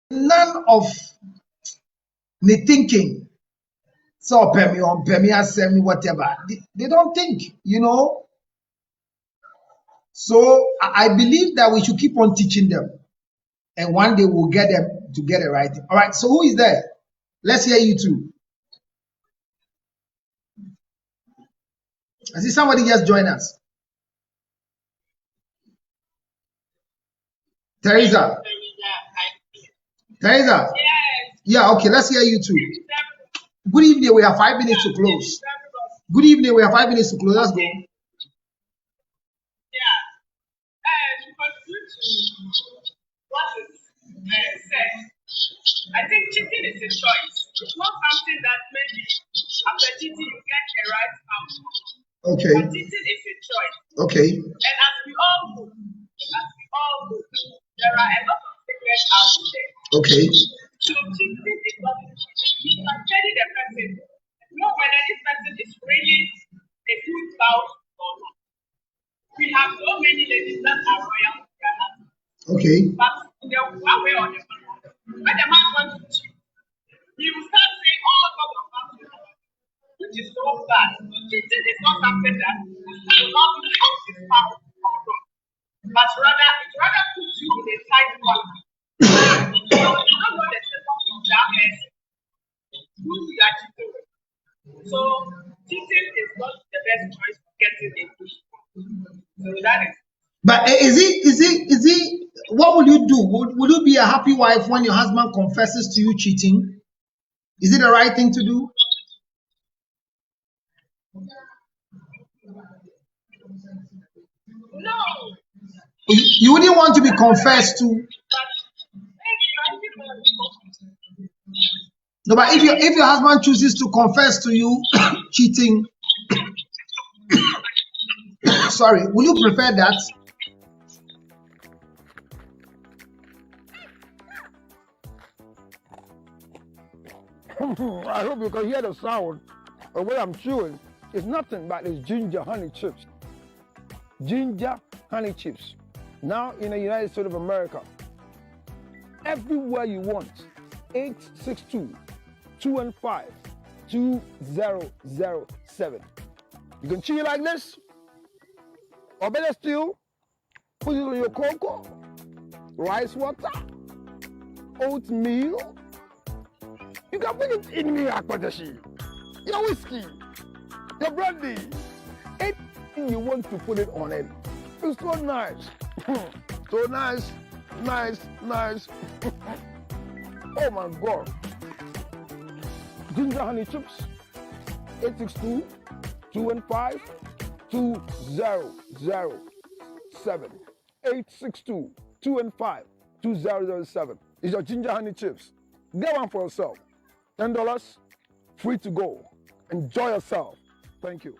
none of me thinking so pay me send me whatever. They don't think, you know. So I believe that we should keep on teaching them, and one day we'll get them to get it right. All right. So who is there? Let's hear you too. I see somebody just join us. Teresa. Teresa. Yeah, okay, let's hear you too. Good evening, we have 5 minutes to close. Good evening, we have 5 minutes to close. Let's go. I think cheating is a choice. It's not something that maybe after cheating you get a right outcome. Okay. But cheating is a choice. Okay. And as we all know, there are a lot of secrets out there. Okay. So cheating is not you can study the person, know whether this person is really a good spouse or not. We have so many ladies that are royal to their husband. Okay. But in the one way or the other, when the man wants to cheat, he will start saying all sorts of things, which is so bad. Cheating is not something that will not cause his spouse or not, but rather it puts you in a tight corner. So you don't know the symptoms of that person who you are cheating with. So cheating is not the best choice for getting into. So that is. But is it? What will you do? Will you be a happy wife when your husband confesses to you cheating? Is it the right thing to do? No. You wouldn't want to be confessed to. No, but if your husband chooses to confess to you cheating, sorry, will you prefer that? I hope you can hear the sound of what I'm chewing. It's nothing but it's ginger honey chips. Ginger honey chips. Now in the United States of America, everywhere you want, 862-215-2007. You can chew it like this, or better still, put it on your cocoa, rice water, oatmeal. You can put it in your akpadashi, your whiskey, your brandy, anything you want to put it on it. It's so nice. So nice, nice, nice. Oh my God. Ginger honey chips, 862-215-2007. 862-215-2007. It's your ginger honey chips. Get one for yourself. $10, free to go. Enjoy yourself. Thank you.